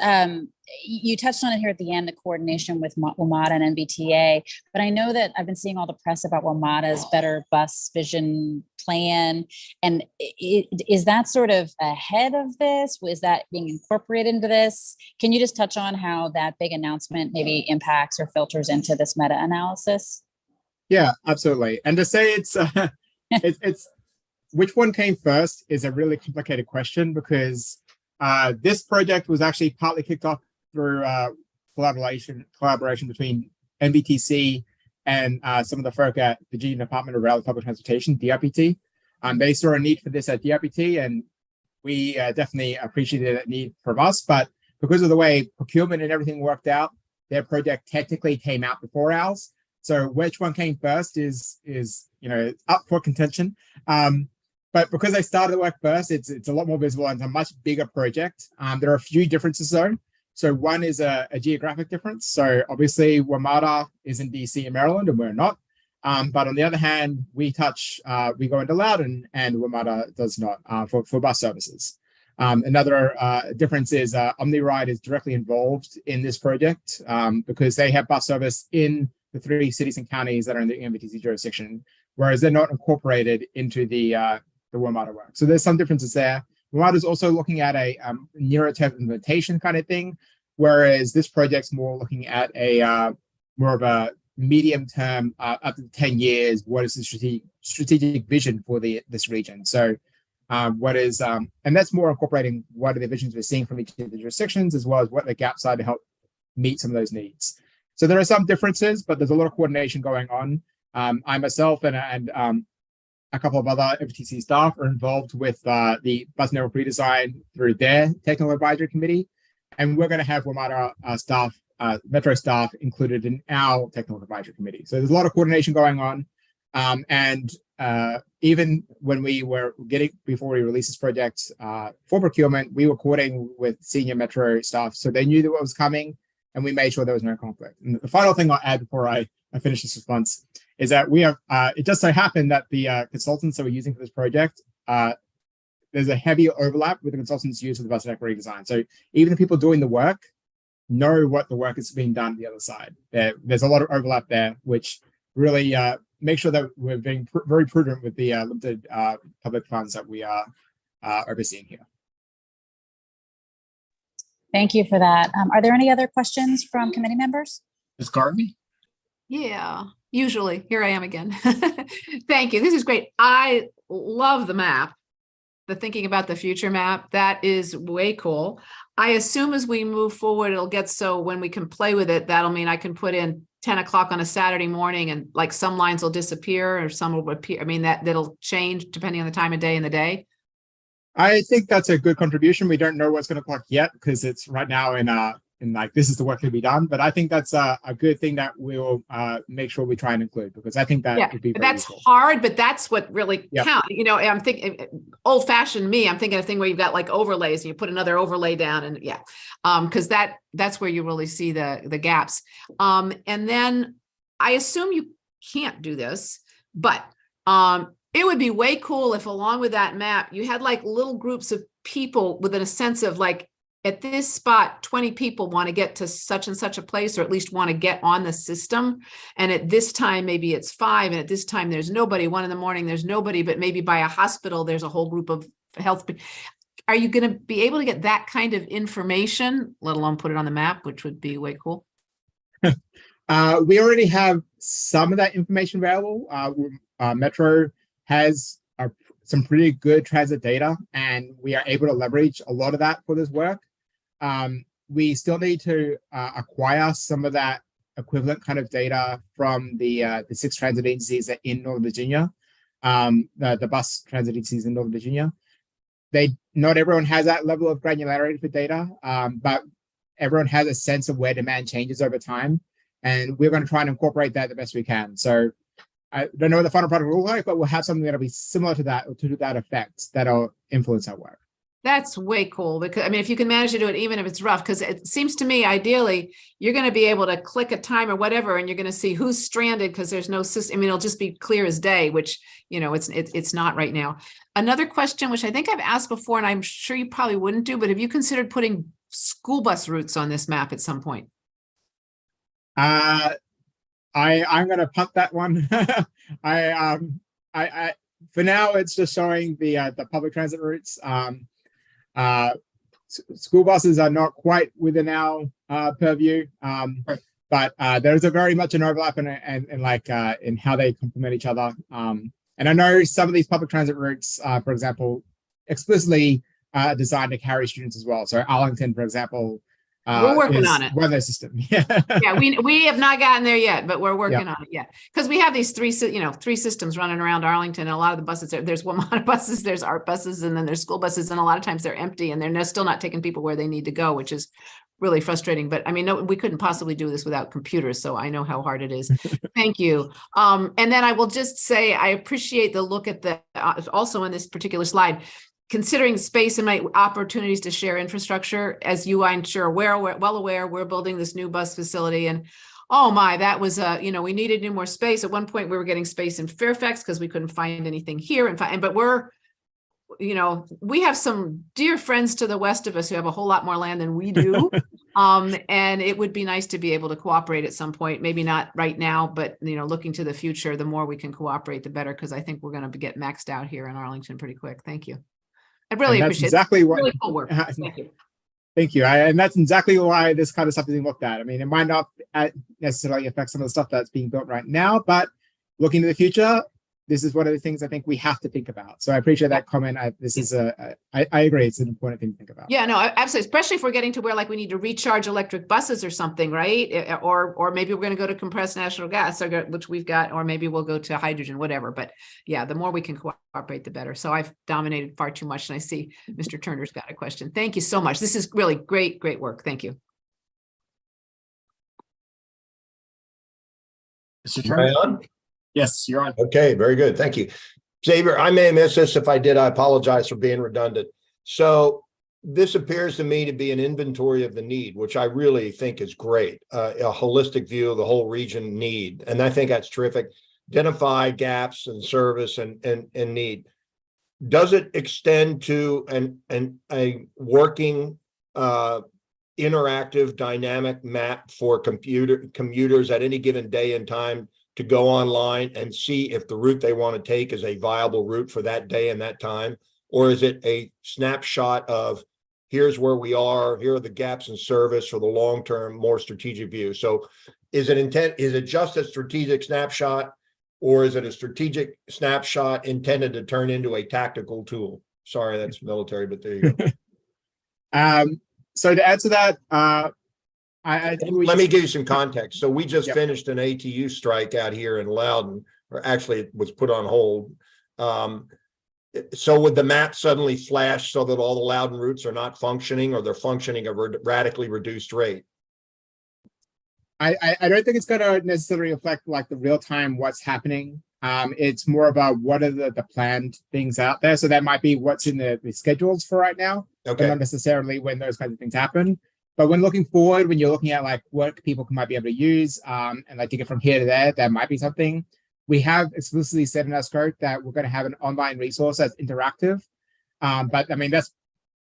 you touched on it here at the end, the coordination with WMATA and MBTA, but I know that I've been seeing all the press about WMATA's Better Bus Vision Plan. And is that sort of ahead of this? Was that being incorporated into this? Can you just touch on how that big announcement maybe impacts or filters into this meta-analysis? Yeah, absolutely. And to say it's which one came first is a really complicated question because this project was actually partly kicked off through collaboration between NBTC and some of the folk at the Virginia Department of Rail and Public Transportation, DRPT. They saw a need for this at DRPT, and we definitely appreciated that need from us. But because of the way procurement and everything worked out, their project technically came out before ours. So which one came first is up for contention. But because they started the work first, it's a lot more visible and it's a much bigger project. There are a few differences though. So one is a geographic difference. So obviously WMATA is in DC and Maryland and we're not. But on the other hand, we go into Loudoun and WMATA does not for bus services. Another difference is OmniRide is directly involved in this project because they have bus service in the 3 cities and counties that are in the MBTC jurisdiction, whereas they're not incorporated into the WMATA work. So there's some differences there. WMATA is also looking at a nearer term implementation kind of thing, whereas this project's more looking at a more of a medium term, up to 10 years. What is the strategic vision for this region? So what is, and that's more incorporating what are the visions we're seeing from each of the jurisdictions, as well as what the gaps are to help meet some of those needs. So there are some differences, but there's a lot of coordination going on. I myself and a couple of other MBTC staff are involved with the bus network redesign through their technical advisory committee. And we're going to have WMATA staff, Metro staff included in our technical advisory committee. So there's a lot of coordination going on. Even when before we released this project for procurement, we were coordinating with senior Metro staff. So they knew that what was coming and we made sure there was no conflict. And the final thing I'll add before I finish this response is that we have, it just so happened that the consultants that we're using for this project, there's a heavy overlap with the consultants used for the bus network redesign. So even the people doing the work know what the work is being done on the other side. There's a lot of overlap there, which really makes sure that we're being very prudent with the limited public funds that we are overseeing here. Thank you for that. Are there any other questions from committee members? Ms. Garvey? Yeah, usually. Here I am again. Thank you. This is great. I love the map. The thinking about the future map, that is way cool. I assume as we move forward, it'll get so when we can play with it, that'll mean I can put in 10 o'clock on a Saturday morning and like some lines will disappear or some will appear. I mean, that'll change depending on the time of day and the day. I think that's a good contribution. We don't know what's going to clock yet because it's right now in like this is the work to be done. But I think that's a good thing that we'll make sure we try and include because I think that would be very that's useful. hard, but that's what really Yep. counts. You know, I'm thinking old fashioned me. I'm thinking a thing where you've got like overlays and you put another overlay down and because that's where you really see the gaps. And then I assume you can't do this, but it would be way cool if along with that map, you had like little groups of people within a sense of like, at this spot, 20 people want to get to such and such a place, or at least want to get on the system. And at this time, maybe it's 5. And at this time, there's nobody. 1 in the morning, there's nobody, but maybe by a hospital, there's a whole group of health. Are you going to be able to get that kind of information, let alone put it on the map, which would be way cool? We already have some of that information available. Metro has some pretty good transit data, and we are able to leverage a lot of that for this work. We still need to acquire some of that equivalent kind of data from the 6 transit agencies in Northern Virginia, the bus transit agencies in Northern Virginia. Not everyone has that level of granularity for data, but everyone has a sense of where demand changes over time, and we're going to try and incorporate that the best we can. So I don't know what the final product will look like, but we'll have something that'll be similar to that, or to that effect, that'll influence our work. That's way cool because I mean, if you can manage to do it, even if it's rough, because it seems to me, ideally, you're going to be able to click a time or whatever, and you're going to see who's stranded because there's no system. I mean, it'll just be clear as day, which, you know, it's not right now. Another question, which I think I've asked before, and I'm sure you probably wouldn't do, but have you considered putting school bus routes on this map at some point? I'm going to punt that one. For now, it's just showing the public transit routes. School buses are not quite within our purview, but there's a very much an overlap in how they complement each other. And I know some of these public transit routes, for example, explicitly designed to carry students as well. So Arlington, for example, we're working on it. One of those systems. Yeah, we have not gotten there yet, but we're working on it. Yeah, because we have these 3 systems running around Arlington, and a lot of the buses there's WMATA buses, there's ART buses, and then there's school buses, and a lot of times they're empty and they're still not taking people where they need to go, which is really frustrating. But I mean, no, we couldn't possibly do this without computers, so I know how hard it is. Thank you. And then I will just say I appreciate the look at the also on this particular slide. Considering space and my opportunities to share infrastructure, as you, I'm sure, we're well aware, we're building this new bus facility, and oh my, that was we needed more space. At one point, we were getting space in Fairfax because we couldn't find anything here, but we have some dear friends to the west of us who have a whole lot more land than we do, and it would be nice to be able to cooperate at some point. Maybe not right now, but looking to the future, the more we can cooperate, the better. Because I think we're going to get maxed out here in Arlington pretty quick. Thank you. I really appreciate exactly what, really cool work. Thank you. Thank you. And that's exactly why this kind of stuff is being looked at. I mean, it might not necessarily affect some of the stuff that's being built right now, but looking to the future, this is one of the things I think we have to think about. So I appreciate that comment. I agree. It's an important thing to think about. Yeah, no, absolutely. Especially if we're getting to where like we need to recharge electric buses or something, right? Or maybe we're going to go to compressed natural gas, which we've got, or maybe we'll go to hydrogen, whatever. But yeah, the more we can cooperate, the better. So I've dominated far too much, and I see Mr. Turner's got a question. Thank you so much. This is really great work. Thank you. Mr. Turner? On? Yes, you're on. Okay, very good. Thank you. Xavier, I may have missed this. If I did, I apologize for being redundant. So this appears to me to be an inventory of the need, which I really think is great. A holistic view of the whole region need. And I think that's terrific. Identify gaps in service and need. Does it extend to a working interactive dynamic map for commuters at any given day and time to go online and see if the route they want to take is a viable route for that day and that time? Or is it a snapshot of here's where we are, here are the gaps in service for the long-term, more strategic view? So is it just a strategic snapshot, or is it a strategic snapshot intended to turn into a tactical tool? Sorry, that's military, but there you go. So to answer that, I think Let me give you some context. So we just Yep. finished an ATU strike out here in Loudon, or actually it was put on hold. So would the map suddenly flash so that all the Loudon routes are not functioning, or they're functioning at a radically reduced rate? I don't think it's going to necessarily reflect like the real time what's happening. It's more about what are the planned things out there. So that might be what's in the schedules for right now, but Okay, not necessarily when those kinds of things happen. But when looking forward, when you're looking at like what people might be able to use, and like take it from here to there, that might be something. We have explicitly said in our scope that we're going to have an online resource that's interactive. But I mean, that's,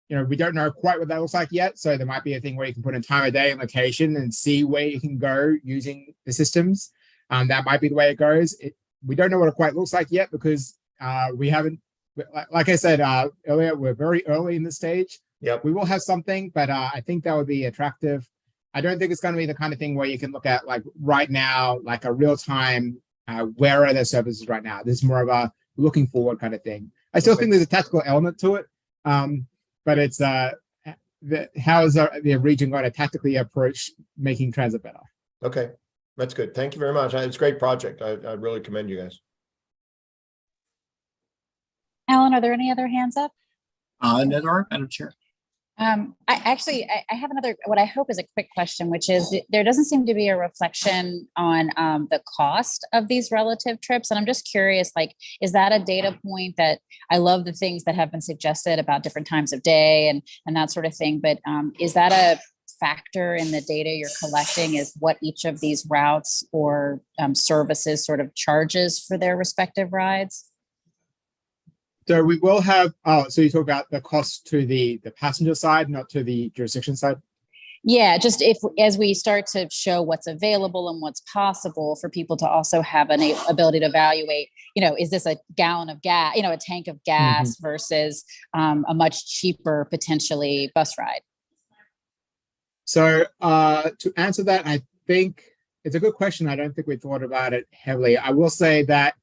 we don't know quite what that looks like yet. So there might be a thing where you can put in time of day and location and see where you can go using the systems. That might be the way it goes. We don't know what it quite looks like yet because we haven't, like I said earlier, we're very early in the stage. yep, We will have something, but I think that would be attractive. I don't think it's going to be the kind of thing where you can look at like right now, like a real time, where are the services right now? This is more of a looking forward kind of thing. I still think there's a tactical element to it, but it's how is the region going to tactically approach making transit better? okay, that's good. Thank you very much. It's a great project. I really commend you guys. Alan, are there any other hands up? None are, Madam Chair. I have another, what I hope is a quick question, which is there doesn't seem to be a reflection on the cost of these relative trips. And I'm just curious, like, is that a data point that I love the things that have been suggested about different times of day and that sort of thing. But is that a factor in the data you're collecting, is what each of these routes or services sort of charges for their respective rides? So we will have, so you talk about the cost to the passenger side, not to the jurisdiction side? Yeah, just as we start to show what's available and what's possible for people to also have an ability to evaluate, is this a gallon of gas, a tank of gas versus a much cheaper potentially bus ride? So to answer that, I think it's a good question. I don't think we thought about it heavily. I will say that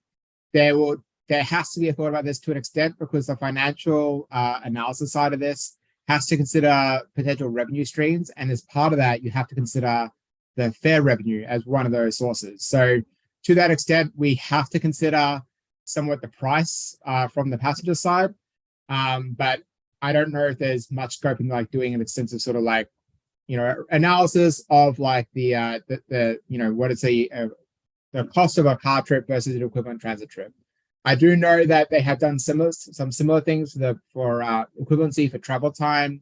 there has to be a thought about this to an extent because the financial analysis side of this has to consider potential revenue streams. And as part of that, you have to consider the fare revenue as one of those sources. So to that extent, we have to consider somewhat the price from the passenger side. But I don't know if there's much scope in like doing an extensive sort of like, analysis of like the what is the cost of a car trip versus an equivalent transit trip. I do know that they have done some similar things for equivalency for travel time,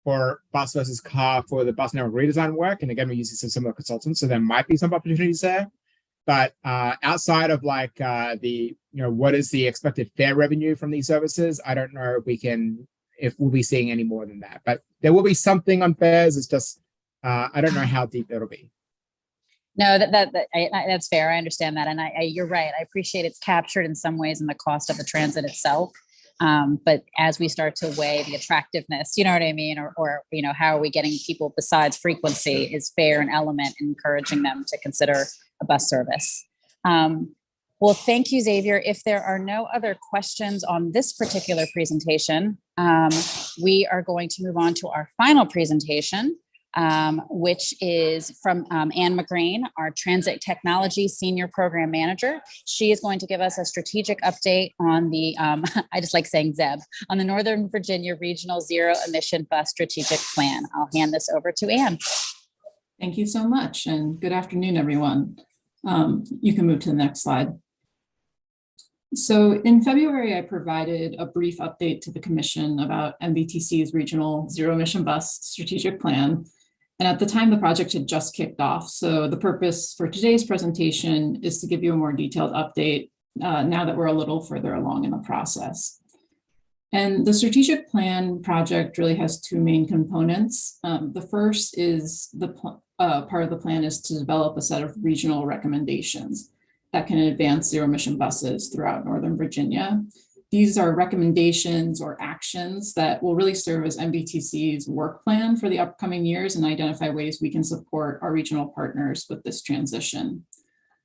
for bus versus car for the bus network redesign work. And again, we're using some similar consultants, so there might be some opportunities there. But outside of like what is the expected fare revenue from these services, I don't know if we'll be seeing any more than that. But there will be something on fares. It's just I don't know how deep it'll be. No, that's fair. I understand that. And you're right. I appreciate it's captured in some ways in the cost of the transit itself. But as we start to weigh the attractiveness, you know what I mean? Or how are we getting people besides frequency, is fare an element in encouraging them to consider a bus service? Well, thank you, Xavier. If there are no other questions on this particular presentation, we are going to move on to our final presentation, which is from Anne McGrain, our Transit Technology Senior Program Manager. She is going to give us a strategic update on the, I just like saying ZEB, on the Northern Virginia Regional Zero Emission Bus Strategic Plan. I'll hand this over to Anne. Thank you so much, and good afternoon, everyone. You can move to the next slide. So in February, I provided a brief update to the Commission about NVTC's Regional Zero Emission Bus Strategic Plan. And at the time, the project had just kicked off. So the purpose for today's presentation is to give you a more detailed update now that we're a little further along in the process. And the strategic plan project really has two main components. The first is part of the plan is to develop a set of regional recommendations that can advance zero emission buses throughout Northern Virginia. These are recommendations or actions that will really serve as MBTC's work plan for the upcoming years and identify ways we can support our regional partners with this transition.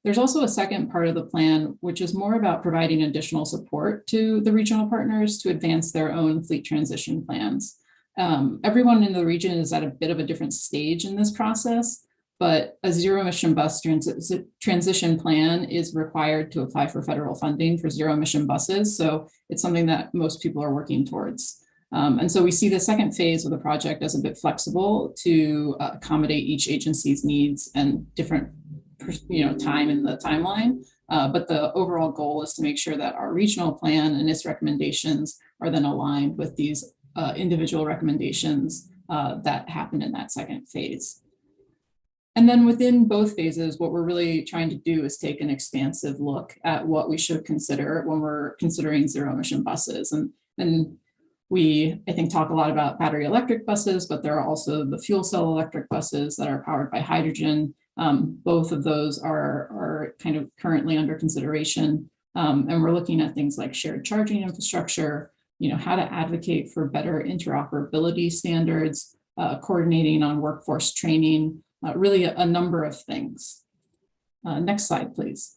There's also a second part of the plan, which is more about providing additional support to the regional partners to advance their own fleet transition plans. Everyone in the region is at a bit of a different stage in this process, but a zero emission bus transition plan is required to apply for federal funding for zero emission buses. So it's something that most people are working towards. And so we see the second phase of the project as a bit flexible to accommodate each agency's needs and different time in the timeline. But the overall goal is to make sure that our regional plan and its recommendations are then aligned with these individual recommendations that happen in that second phase. And then within both phases, what we're really trying to do is take an expansive look at what we should consider when we're considering zero emission buses. And we, I think, talk a lot about battery electric buses, but there are also the fuel cell electric buses that are powered by hydrogen. Both of those are kind of currently under consideration. And we're looking at things like shared charging infrastructure, how to advocate for better interoperability standards, coordinating on workforce training, really a number of things. Next slide, please.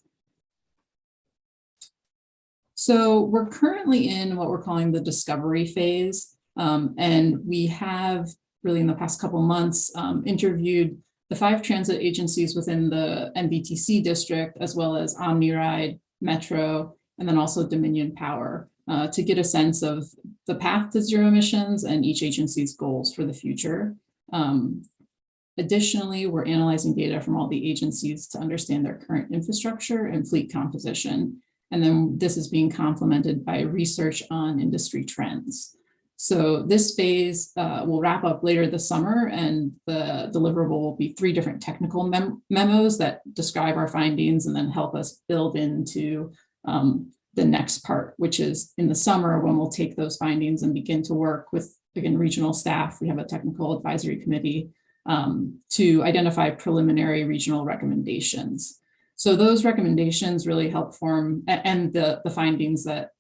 So we're currently in what we're calling the discovery phase. And we have really in the past couple months interviewed the 5 transit agencies within the MBTC district, as well as OmniRide, Metro, and then also Dominion Power, to get a sense of the path to zero emissions and each agency's goals for the future. Additionally, we're analyzing data from all the agencies to understand their current infrastructure and fleet composition. And then this is being complemented by research on industry trends. So this phase will wrap up later this summer, and the deliverable will be 3 different technical memos that describe our findings and then help us build into the next part, which is in the summer when we'll take those findings and begin to work with, again, regional staff. We have a technical advisory committee to identify preliminary regional recommendations. So those recommendations really help form, and the findings that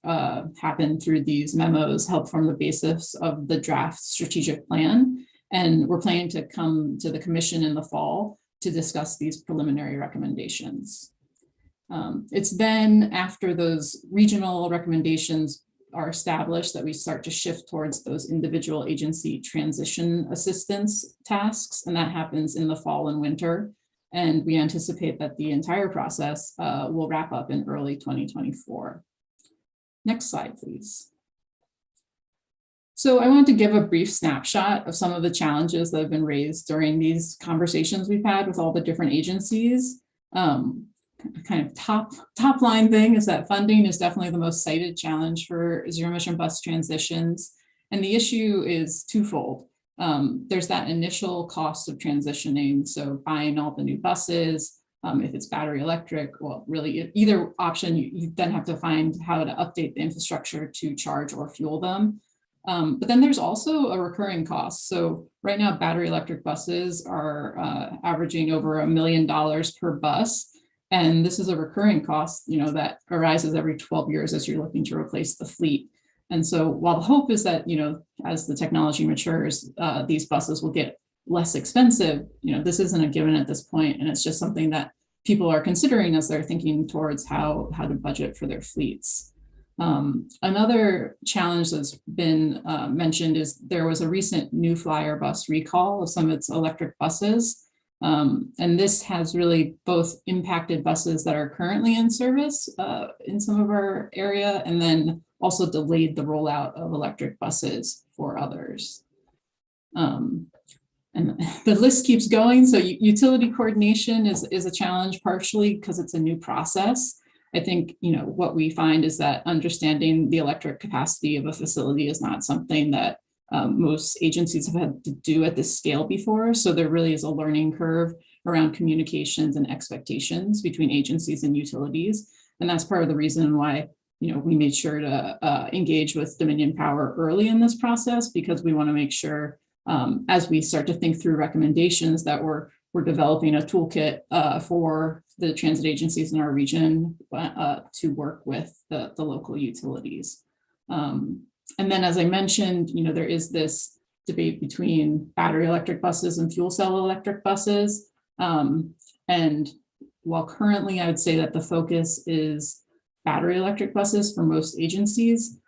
happen through these memos help form the basis of the draft strategic plan. And we're planning to come to the commission in the fall to discuss these preliminary recommendations. It's then after those regional recommendations are established that we start to shift towards those individual agency transition assistance tasks. And that happens in the fall and winter. And we anticipate that the entire process will wrap up in early 2024. Next slide, please. So I wanted to give a brief snapshot of some of the challenges that have been raised during these conversations we've had with all the different agencies. Kind of top line thing is that funding is definitely the most cited challenge for zero emission bus transitions. And the issue is twofold. There's that initial cost of transitioning. So buying all the new buses, if it's battery electric, well, really either option, you then have to find how to update the infrastructure to charge or fuel them. But then there's also a recurring cost. So right now, battery electric buses are averaging over $1 million per bus. And this is a recurring cost, that arises every 12 years as you're looking to replace the fleet. And so while the hope is that, as the technology matures, these buses will get less expensive, this isn't a given at this point. And it's just something that people are considering as they're thinking towards how to budget for their fleets. Another challenge that's been mentioned is there was a recent New Flyer bus recall of some of its electric buses. And this has really both impacted buses that are currently in service in some of our area, and then also delayed the rollout of electric buses for others. And the list keeps going. So utility coordination is a challenge, partially because it's a new process. I think, what we find is that understanding the electric capacity of a facility is not something that most agencies have had to do at this scale before. So there really is a learning curve around communications and expectations between agencies and utilities. And that's part of the reason why, we made sure to engage with Dominion Power early in this process, because we want to make sure as we start to think through recommendations that we're developing a toolkit for the transit agencies in our region to work with the local utilities. And then, as I mentioned, there is this debate between battery electric buses and fuel cell electric buses. And while currently I would say that the focus is battery electric buses for most agencies,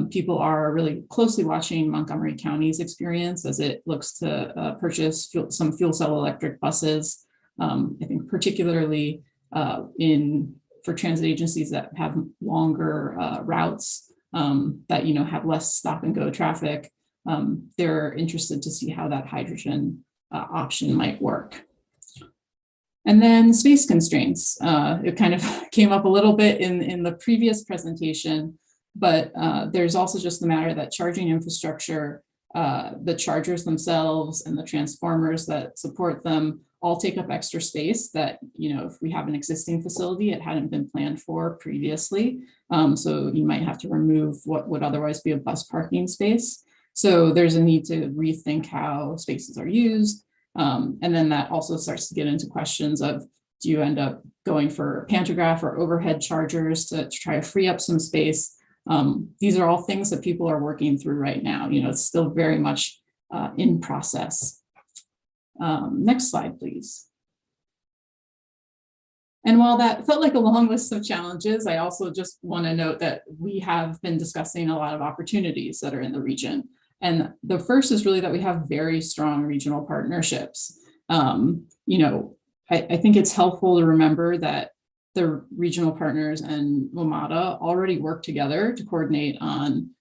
people are really closely watching Montgomery County's experience as it looks to purchase some fuel cell electric buses. I think particularly for transit agencies that have longer routes that have less stop and go traffic. They're interested to see how that hydrogen option might work. And then space constraints. It kind of came up a little bit in the previous presentation, but there's also just the matter that charging infrastructure, the chargers themselves and the transformers that support them all take up extra space that, if we have an existing facility, it hadn't been planned for previously. So you might have to remove what would otherwise be a bus parking space. So there's a need to rethink how spaces are used. And then that also starts to get into questions of, do you end up going for pantograph or overhead chargers to try to free up some space? These are all things that people are working through right now. It's still very much in process. Next slide, please. And while that felt like a long list of challenges, I also just want to note that we have been discussing a lot of opportunities that are in the region. And the first is really that we have very strong regional partnerships. I think it's helpful to remember that the regional partners and WMATA already work together to coordinate on,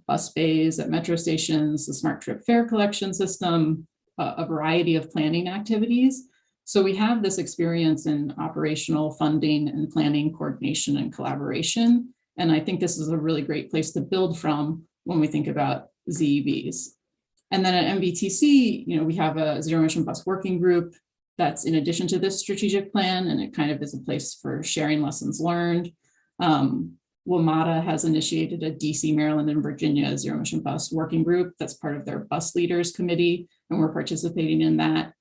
bus bays at metro stations, the Smart Trip fare collection system, a variety of planning activities. So we have this experience in operational funding and planning, coordination, and collaboration. And I think this is a really great place to build from when we think about ZEBs. And then at MVTC, we have a zero emission bus working group that's in addition to this strategic plan, and it kind of is a place for sharing lessons learned. WMATA has initiated a DC, Maryland, and Virginia zero emission bus working group that's part of their bus leaders committee, and we're participating in that.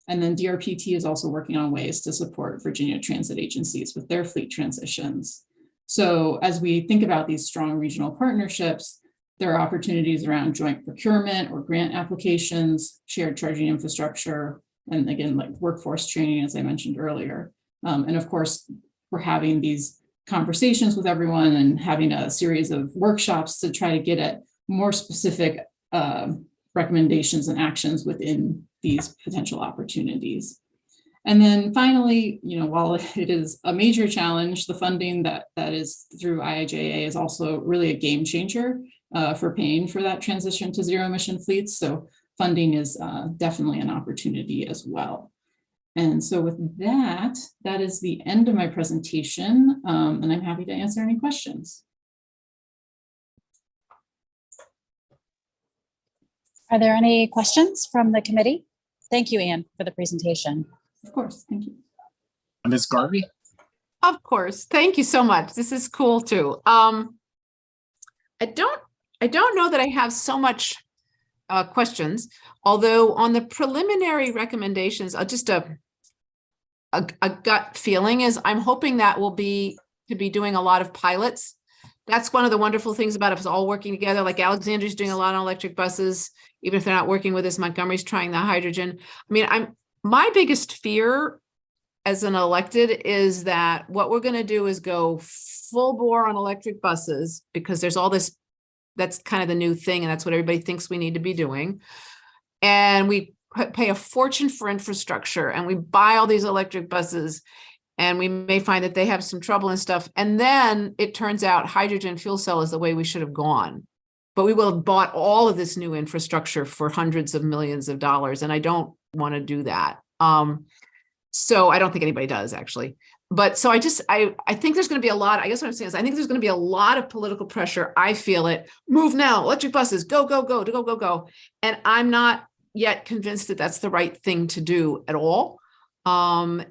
And then DRPT is also working on ways to support Virginia transit agencies with their fleet transitions. So as we think about these strong regional partnerships, there are opportunities around joint procurement or grant applications, shared charging infrastructure, and again, like workforce training, as I mentioned earlier. And of course, we're having these conversations with everyone and having a series of workshops to try to get at more specific recommendations and actions within these potential opportunities. And then finally, while it is a major challenge, the funding that is through IIJA is also really a game changer for paying for that transition to zero emission fleets. So funding is definitely an opportunity as well. And so with that, that is the end of my presentation, and I'm happy to answer any questions. Are there any questions from the committee? Thank you, Anne, for the presentation. Of course, thank you. Ms. Garvey? Of course, thank you so much. This is cool too. I don't know that I have so much questions, although on the preliminary recommendations, just a gut feeling is I'm hoping that will be to be doing a lot of pilots. That's one of the wonderful things about us all working together. Like Alexandria's doing a lot on electric buses, even if they're not working with us. Montgomery's trying the hydrogen. I mean, my biggest fear as an elected is that what we're going to do is go full bore on electric buses because there's all this, that's kind of the new thing. And that's what everybody thinks we need to be doing. And we pay a fortune for infrastructure and we buy all these electric buses and we may find that they have some trouble and stuff. And then it turns out hydrogen fuel cell is the way we should have gone. But we will have bought all of this new infrastructure for hundreds of millions of dollars. And I don't want to do that. So I don't think anybody does actually. But so I think there's going to be a lot. I guess what I'm saying is I think there's going to be a lot of political pressure. I feel it. Move now. Electric buses. Go, go, go, to go, go, go. And I'm not yet convinced that that's the right thing to do at all. So I'm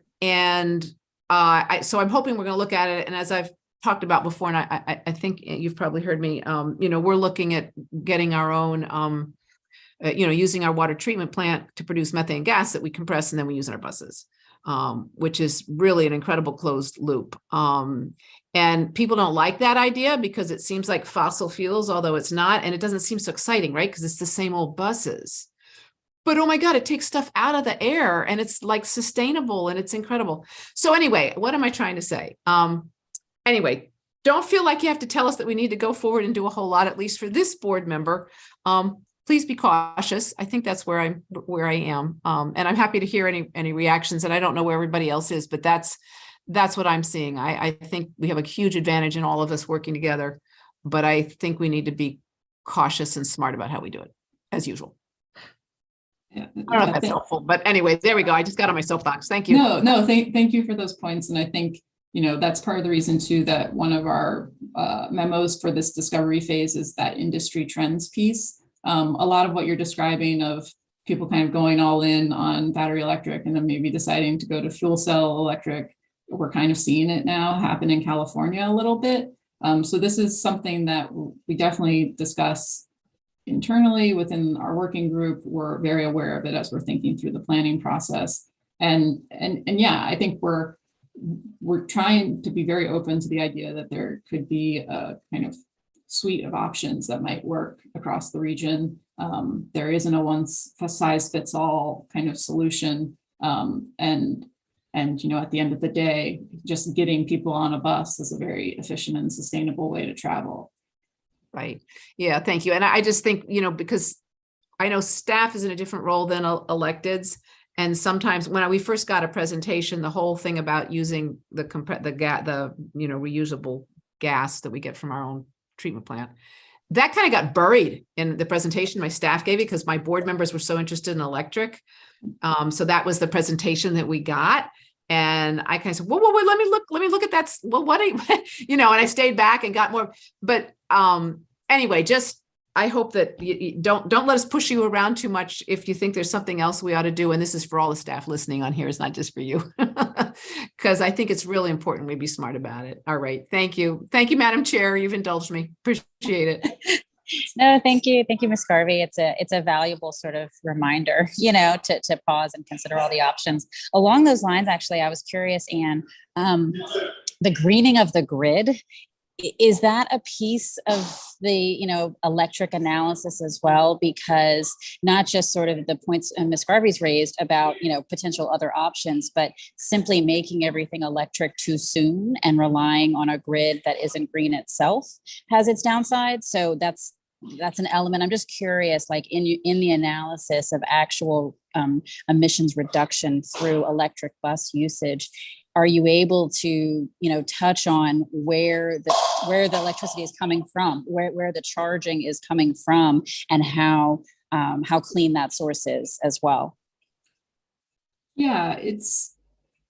hoping we're going to look at it. And as I've talked about before, and I think you've probably heard me, we're looking at getting our own, using our water treatment plant to produce methane gas that we compress and then we use in our buses. which is really an incredible closed loop. And people don't like that idea because it seems like fossil fuels, although it's not, and it doesn't seem so exciting, right? Because it's the same old buses. But oh my God, it takes stuff out of the air and it's like sustainable and it's incredible. So anyway, what am I trying to say? Anyway, don't feel like you have to tell us that we need to go forward and do a whole lot, at least for this board member. Please be cautious. I think that's where I am. And I'm happy to hear any reactions. And I don't know where everybody else is, but that's what I'm seeing. I think we have a huge advantage in all of us working together, but I think we need to be cautious and smart about how we do it, as usual. Yeah, I don't know if that's helpful, but anyway, there we go. I just got on my soapbox. Thank you. No, thank you for those points. And I think, that's part of the reason too, that one of our memos for this discovery phase is that industry trends piece. A lot of what you're describing of people kind of going all in on battery electric and then maybe deciding to go to fuel cell electric, we're kind of seeing it now happen in California a little bit. So this is something that we definitely discuss internally within our working group. We're very aware of it as we're thinking through the planning process. And yeah, I think we're trying to be very open to the idea that there could be a kind of suite of options that might work across the region. There isn't a one size fits all kind of solution. And at the end of the day, just getting people on a bus is a very efficient and sustainable way to travel. Right. Yeah, thank you. And I just think, because I know staff is in a different role than electeds. And sometimes when we first got a presentation, the whole thing about using the reusable gas that we get from our own treatment plant, that kind of got buried in the presentation my staff gave it because my board members were so interested in electric. So that was the presentation that we got. And I kind of said, wait, let me look at that. Well, and I stayed back and got more, but anyway, I hope that you don't let us push you around too much if you think there's something else we ought to do. And this is for all the staff listening on here. It's not just for you, because I think it's really important we be smart about it. All right. Thank you. Thank you, Madam Chair. You've indulged me. Appreciate it. No, thank you. Thank you, Ms. Garvey. It's a valuable sort of reminder, to pause and consider all the options. Along those lines, actually, I was curious, Anne, the greening of the grid, is that a piece of the, electric analysis as well? Because not just sort of the points Ms. Garvey's raised about, potential other options, but simply making everything electric too soon and relying on a grid that isn't green itself has its downsides. So that's an element. I'm just curious, like in the analysis of actual emissions reduction through electric bus usage, are you able to, touch on where the electricity is coming from, where the charging is coming from, and how clean that source is as well? Yeah,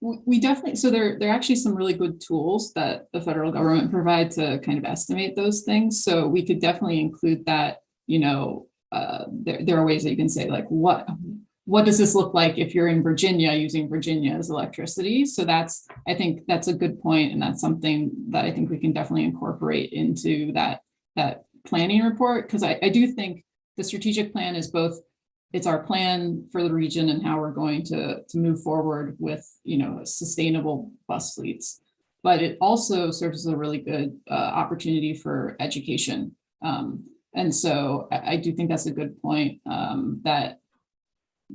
we definitely, so there are actually some really good tools that the federal government provides to kind of estimate those things. So we could definitely include that, there are ways that you can say, like, what does this look like if you're in Virginia using Virginia's electricity? So I think that's a good point, and that's something that I think we can definitely incorporate into that planning report, because I do think the strategic plan is both, it's our plan for the region and how we're going to move forward with, sustainable bus fleets, but it also serves as a really good opportunity for education. And so I do think that's a good point that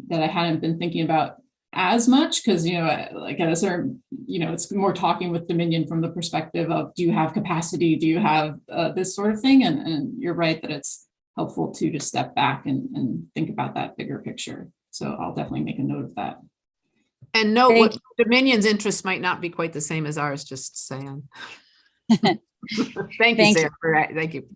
I hadn't been thinking about as much, because, like at a certain, it's more talking with Dominion from the perspective of, do you have capacity? Do you have this sort of thing? And you're right that it's helpful to just step back and think about that bigger picture. So I'll definitely make a note of that. And note what Dominion's interests might not be quite the same as ours, just saying. Thank you, Sarah. Thank you.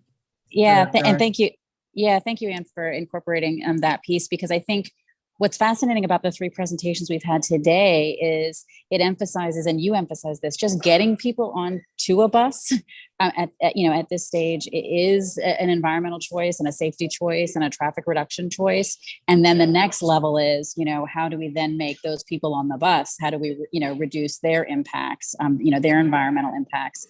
Yeah, and thank you. Yeah, thank you, Anne, for incorporating that piece, because I think what's fascinating about the three presentations we've had today is it emphasizes, and you emphasize this, just getting people onto a bus at this stage, it is an environmental choice and a safety choice and a traffic reduction choice. And then the next level is, how do we then make those people on the bus? How do we, reduce their impacts, their environmental impacts?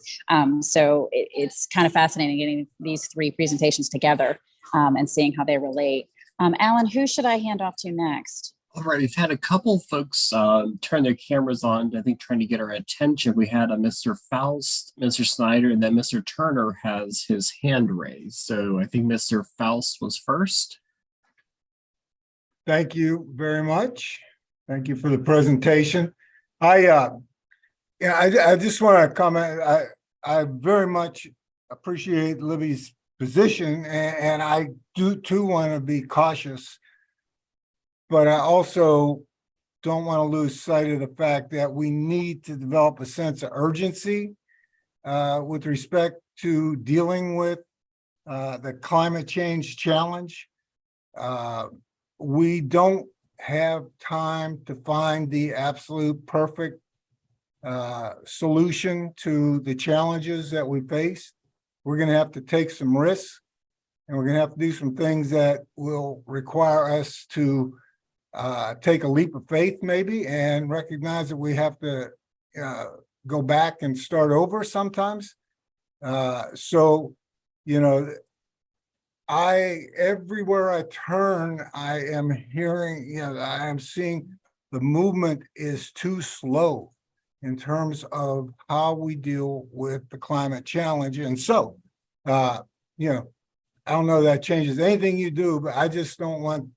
So it's kind of fascinating getting these three presentations together and seeing how they relate. Alan, who should I hand off to next? All right, we've had a couple folks turn their cameras on, I think trying to get our attention. We had a Mr. Faust, Mr. Snyder, and then Mr. Turner has his hand raised. So I think Mr. Faust was first. Thank you very much. Thank you for the presentation. I just want to comment. I very much appreciate Libby's position, and I do too want to be cautious. But I also don't want to lose sight of the fact that we need to develop a sense of urgency with respect to dealing with the climate change challenge. We don't have time to find the absolute perfect solution to the challenges that we face. We're going to have to take some risks, and we're going to have to do some things that will require us to take a leap of faith maybe, and recognize that we have to go back and start over sometimes. So, you know, everywhere I turn, I am hearing, you know, I am seeing the movement is too slow in terms of how we deal with the climate challenge. And so, you know, I don't know that changes anything you do, but I just don't want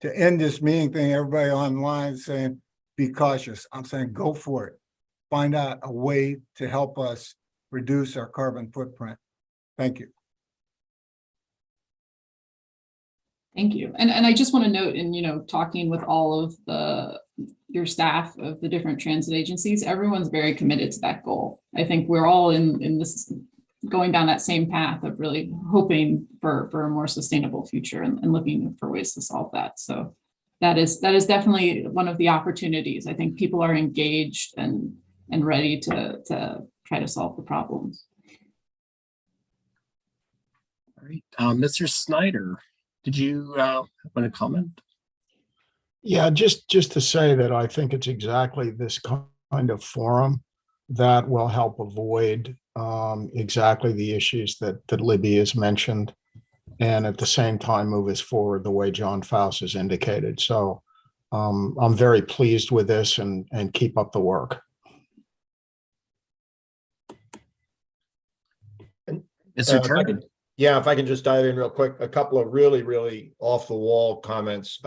to end this meeting thing, everybody online saying, be cautious. I'm saying, go for it. Find out a way to help us reduce our carbon footprint. Thank you. Thank you. And I just want to note, in, you know, talking with all of your staff of the different transit agencies, everyone's very committed to that goal. I think we're all in this, going down that same path of really hoping for a more sustainable future and looking for ways to solve that. So that is definitely one of the opportunities. I think people are engaged and ready to try to solve the problems. All right, Mr. Snyder, did you want to comment? Yeah, just to say that I think it's exactly this kind of forum that will help avoid exactly the issues that Libby has mentioned, and at the same time move us forward the way John Faust has indicated. So I'm very pleased with this, and keep up the work. Mr. Turner. Yeah, if I can just dive in real quick, a couple of really off the wall comments.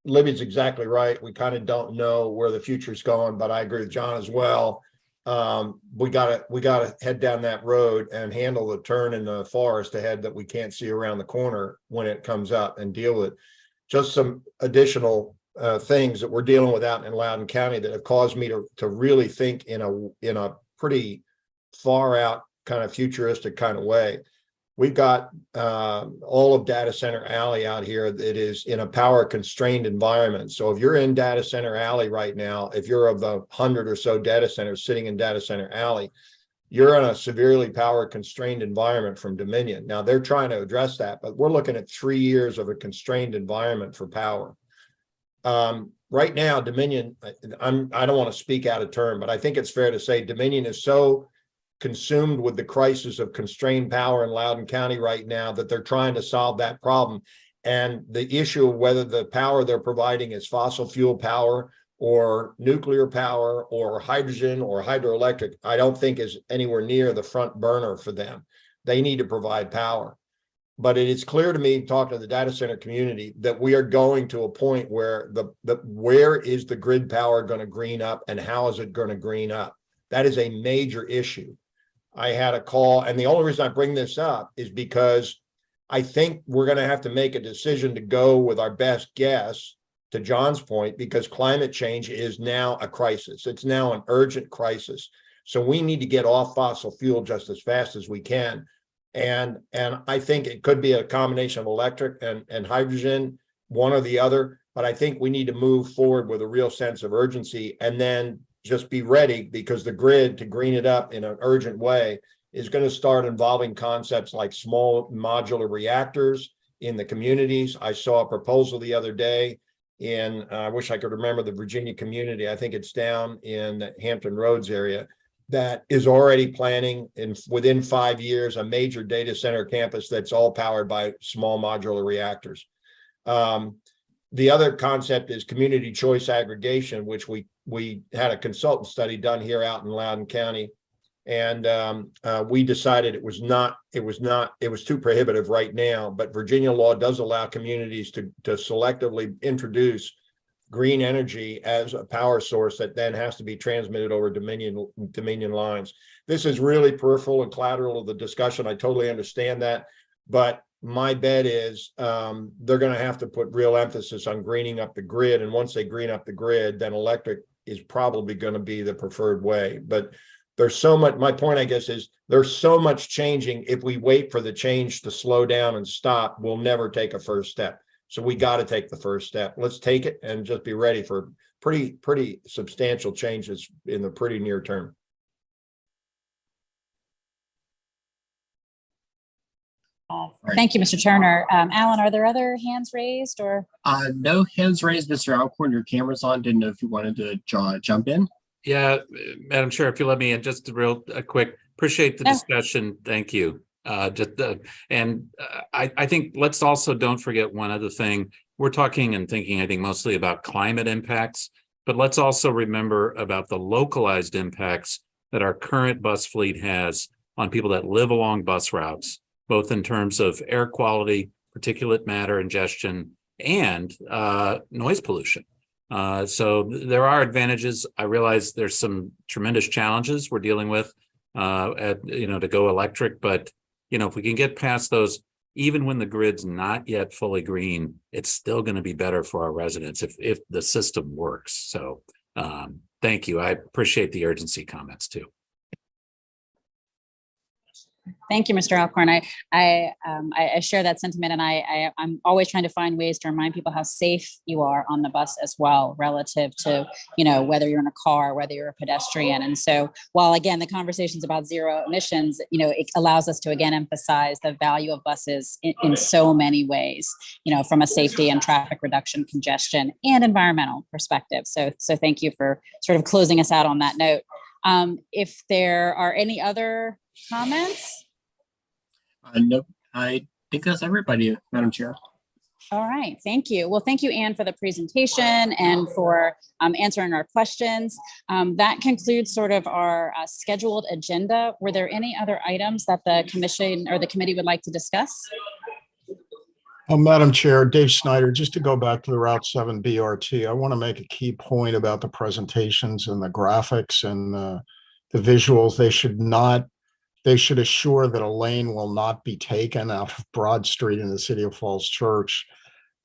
Libby's exactly right. We kind of don't know where the future's going, but I agree with John as well. We gotta head down that road and handle the turn in the forest ahead that we can't see around the corner when it comes up, and deal with just some additional things that we're dealing with out in Loudoun County that have caused me to really think in a pretty far out kind of futuristic kind of way. We've got all of Data Center Alley out here that is in a power constrained environment. So if you're in Data Center Alley right now, if you're of the 100 or so data centers sitting in Data Center Alley, you're in a severely power constrained environment from Dominion. Now they're trying to address that, but we're looking at 3 years of a constrained environment for power. Right now, Dominion, I don't want to speak out of turn, but I think it's fair to say Dominion is so consumed with the crisis of constrained power in Loudoun County right now that they're trying to solve that problem. And the issue of whether the power they're providing is fossil fuel power or nuclear power or hydrogen or hydroelectric, I don't think is anywhere near the front burner for them. They need to provide power. But it is clear to me, talking to the data center community, that we are going to a point where where is the grid power going to green up, and how is it going to green up? That is a major issue. I had a call, and the only reason I bring this up is because I think we're going to have to make a decision to go with our best guess, to John's point, because climate change is now a crisis. It's now an urgent crisis. So we need to get off fossil fuel just as fast as we can. And I think it could be a combination of electric and hydrogen, one or the other. But I think we need to move forward with a real sense of urgency, and then just be ready, because the grid, to green it up in an urgent way, is going to start involving concepts like small modular reactors in the communities. I saw a proposal the other day in, I wish I could remember the Virginia community, I think it's down in the Hampton Roads area, that is already planning within 5 years a major data center campus that's all powered by small modular reactors. The other concept is community choice aggregation, which we had a consultant study done here out in Loudoun County. And we decided it was too prohibitive right now, but Virginia law does allow communities to selectively introduce green energy as a power source that then has to be transmitted over Dominion lines. This is really peripheral and collateral of the discussion. I totally understand that, but my bet is they're going to have to put real emphasis on greening up the grid. And once they green up the grid, then electric is probably going to be the preferred way. But there's so much, my point, I guess, is there's so much changing. If we wait for the change to slow down and stop, we'll never take a first step. So we got to take the first step. Let's take it and just be ready for pretty substantial changes in the pretty near term. Thank you, Mr. Turner. Alan, are there other hands raised or? No hands raised, Mr. Alcorn. Your camera's on. Didn't know if you wanted to jump in. Yeah, Madam Chair, if you let me in, just a quick, appreciate the discussion. Thank you. I think let's also don't forget one other thing. We're talking and thinking, I think, mostly about climate impacts, but let's also remember about the localized impacts that our current bus fleet has on people that live along bus routes, both in terms of air quality, particulate matter ingestion, and noise pollution. So there are advantages. I realize there's some tremendous challenges we're dealing with to go electric, but if we can get past those, even when the grid's not yet fully green, it's still going to be better for our residents if the system works. So thank you. I appreciate the urgency comments too. Thank you, Mr. Alcorn. I share that sentiment, and I'm always trying to find ways to remind people how safe you are on the bus as well, relative to whether you're in a car, whether you're a pedestrian. And so, while again the conversation's about zero emissions, it allows us to again emphasize the value of buses in so many ways, from a safety and traffic reduction, congestion, and environmental perspective. So thank you for sort of closing us out on that note. If there are any other comments? No, I think that's everybody, Madam Chair. All right, thank you. Well, thank you, Anne, for the presentation and for answering our questions. That concludes sort of our scheduled agenda. Were there any other items that the commission or the committee would like to discuss? Madam Chair, Dave Snyder, just to go back to the Route 7 BRT, I want to make a key point about the presentations and the graphics and the visuals. They should assure that a lane will not be taken out of Broad Street in the city of Falls Church.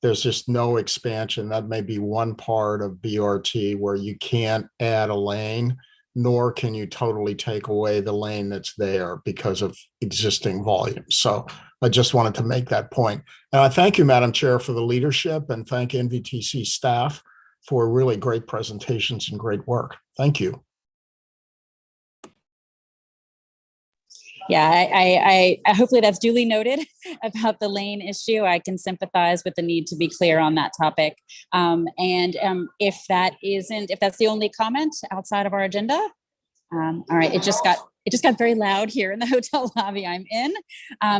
There's just no expansion. That may be one part of BRT where you can't add a lane, nor can you totally take away the lane that's there because of existing volume. So I just wanted to make that point. And I thank you, Madam Chair, for the leadership, and thank NVTC staff for really great presentations and great work. Thank you. Yeah, I hopefully that's duly noted about the lane issue. I can sympathize with the need to be clear on that topic. If that's the only comment outside of our agenda, all right, it just got very loud here in the hotel lobby I'm in.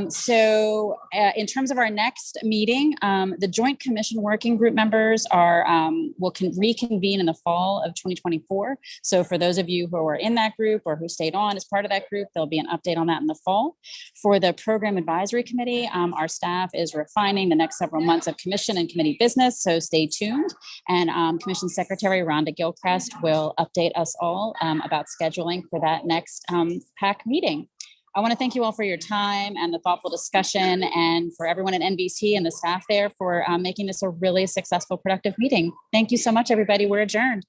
So in terms of our next meeting, the Joint Commission Working Group members will reconvene in the fall of 2024. So for those of you who are in that group or who stayed on as part of that group, there'll be an update on that in the fall. For the Program Advisory Committee, our staff is refining the next several months of commission and committee business, so stay tuned. And Commission Secretary Rhonda Gilchrist will update us all about scheduling for that next PAC meeting. I want to thank you all for your time and the thoughtful discussion, and for everyone at NVT and the staff there for making this a really successful, productive meeting. Thank you so much, everybody. We're adjourned.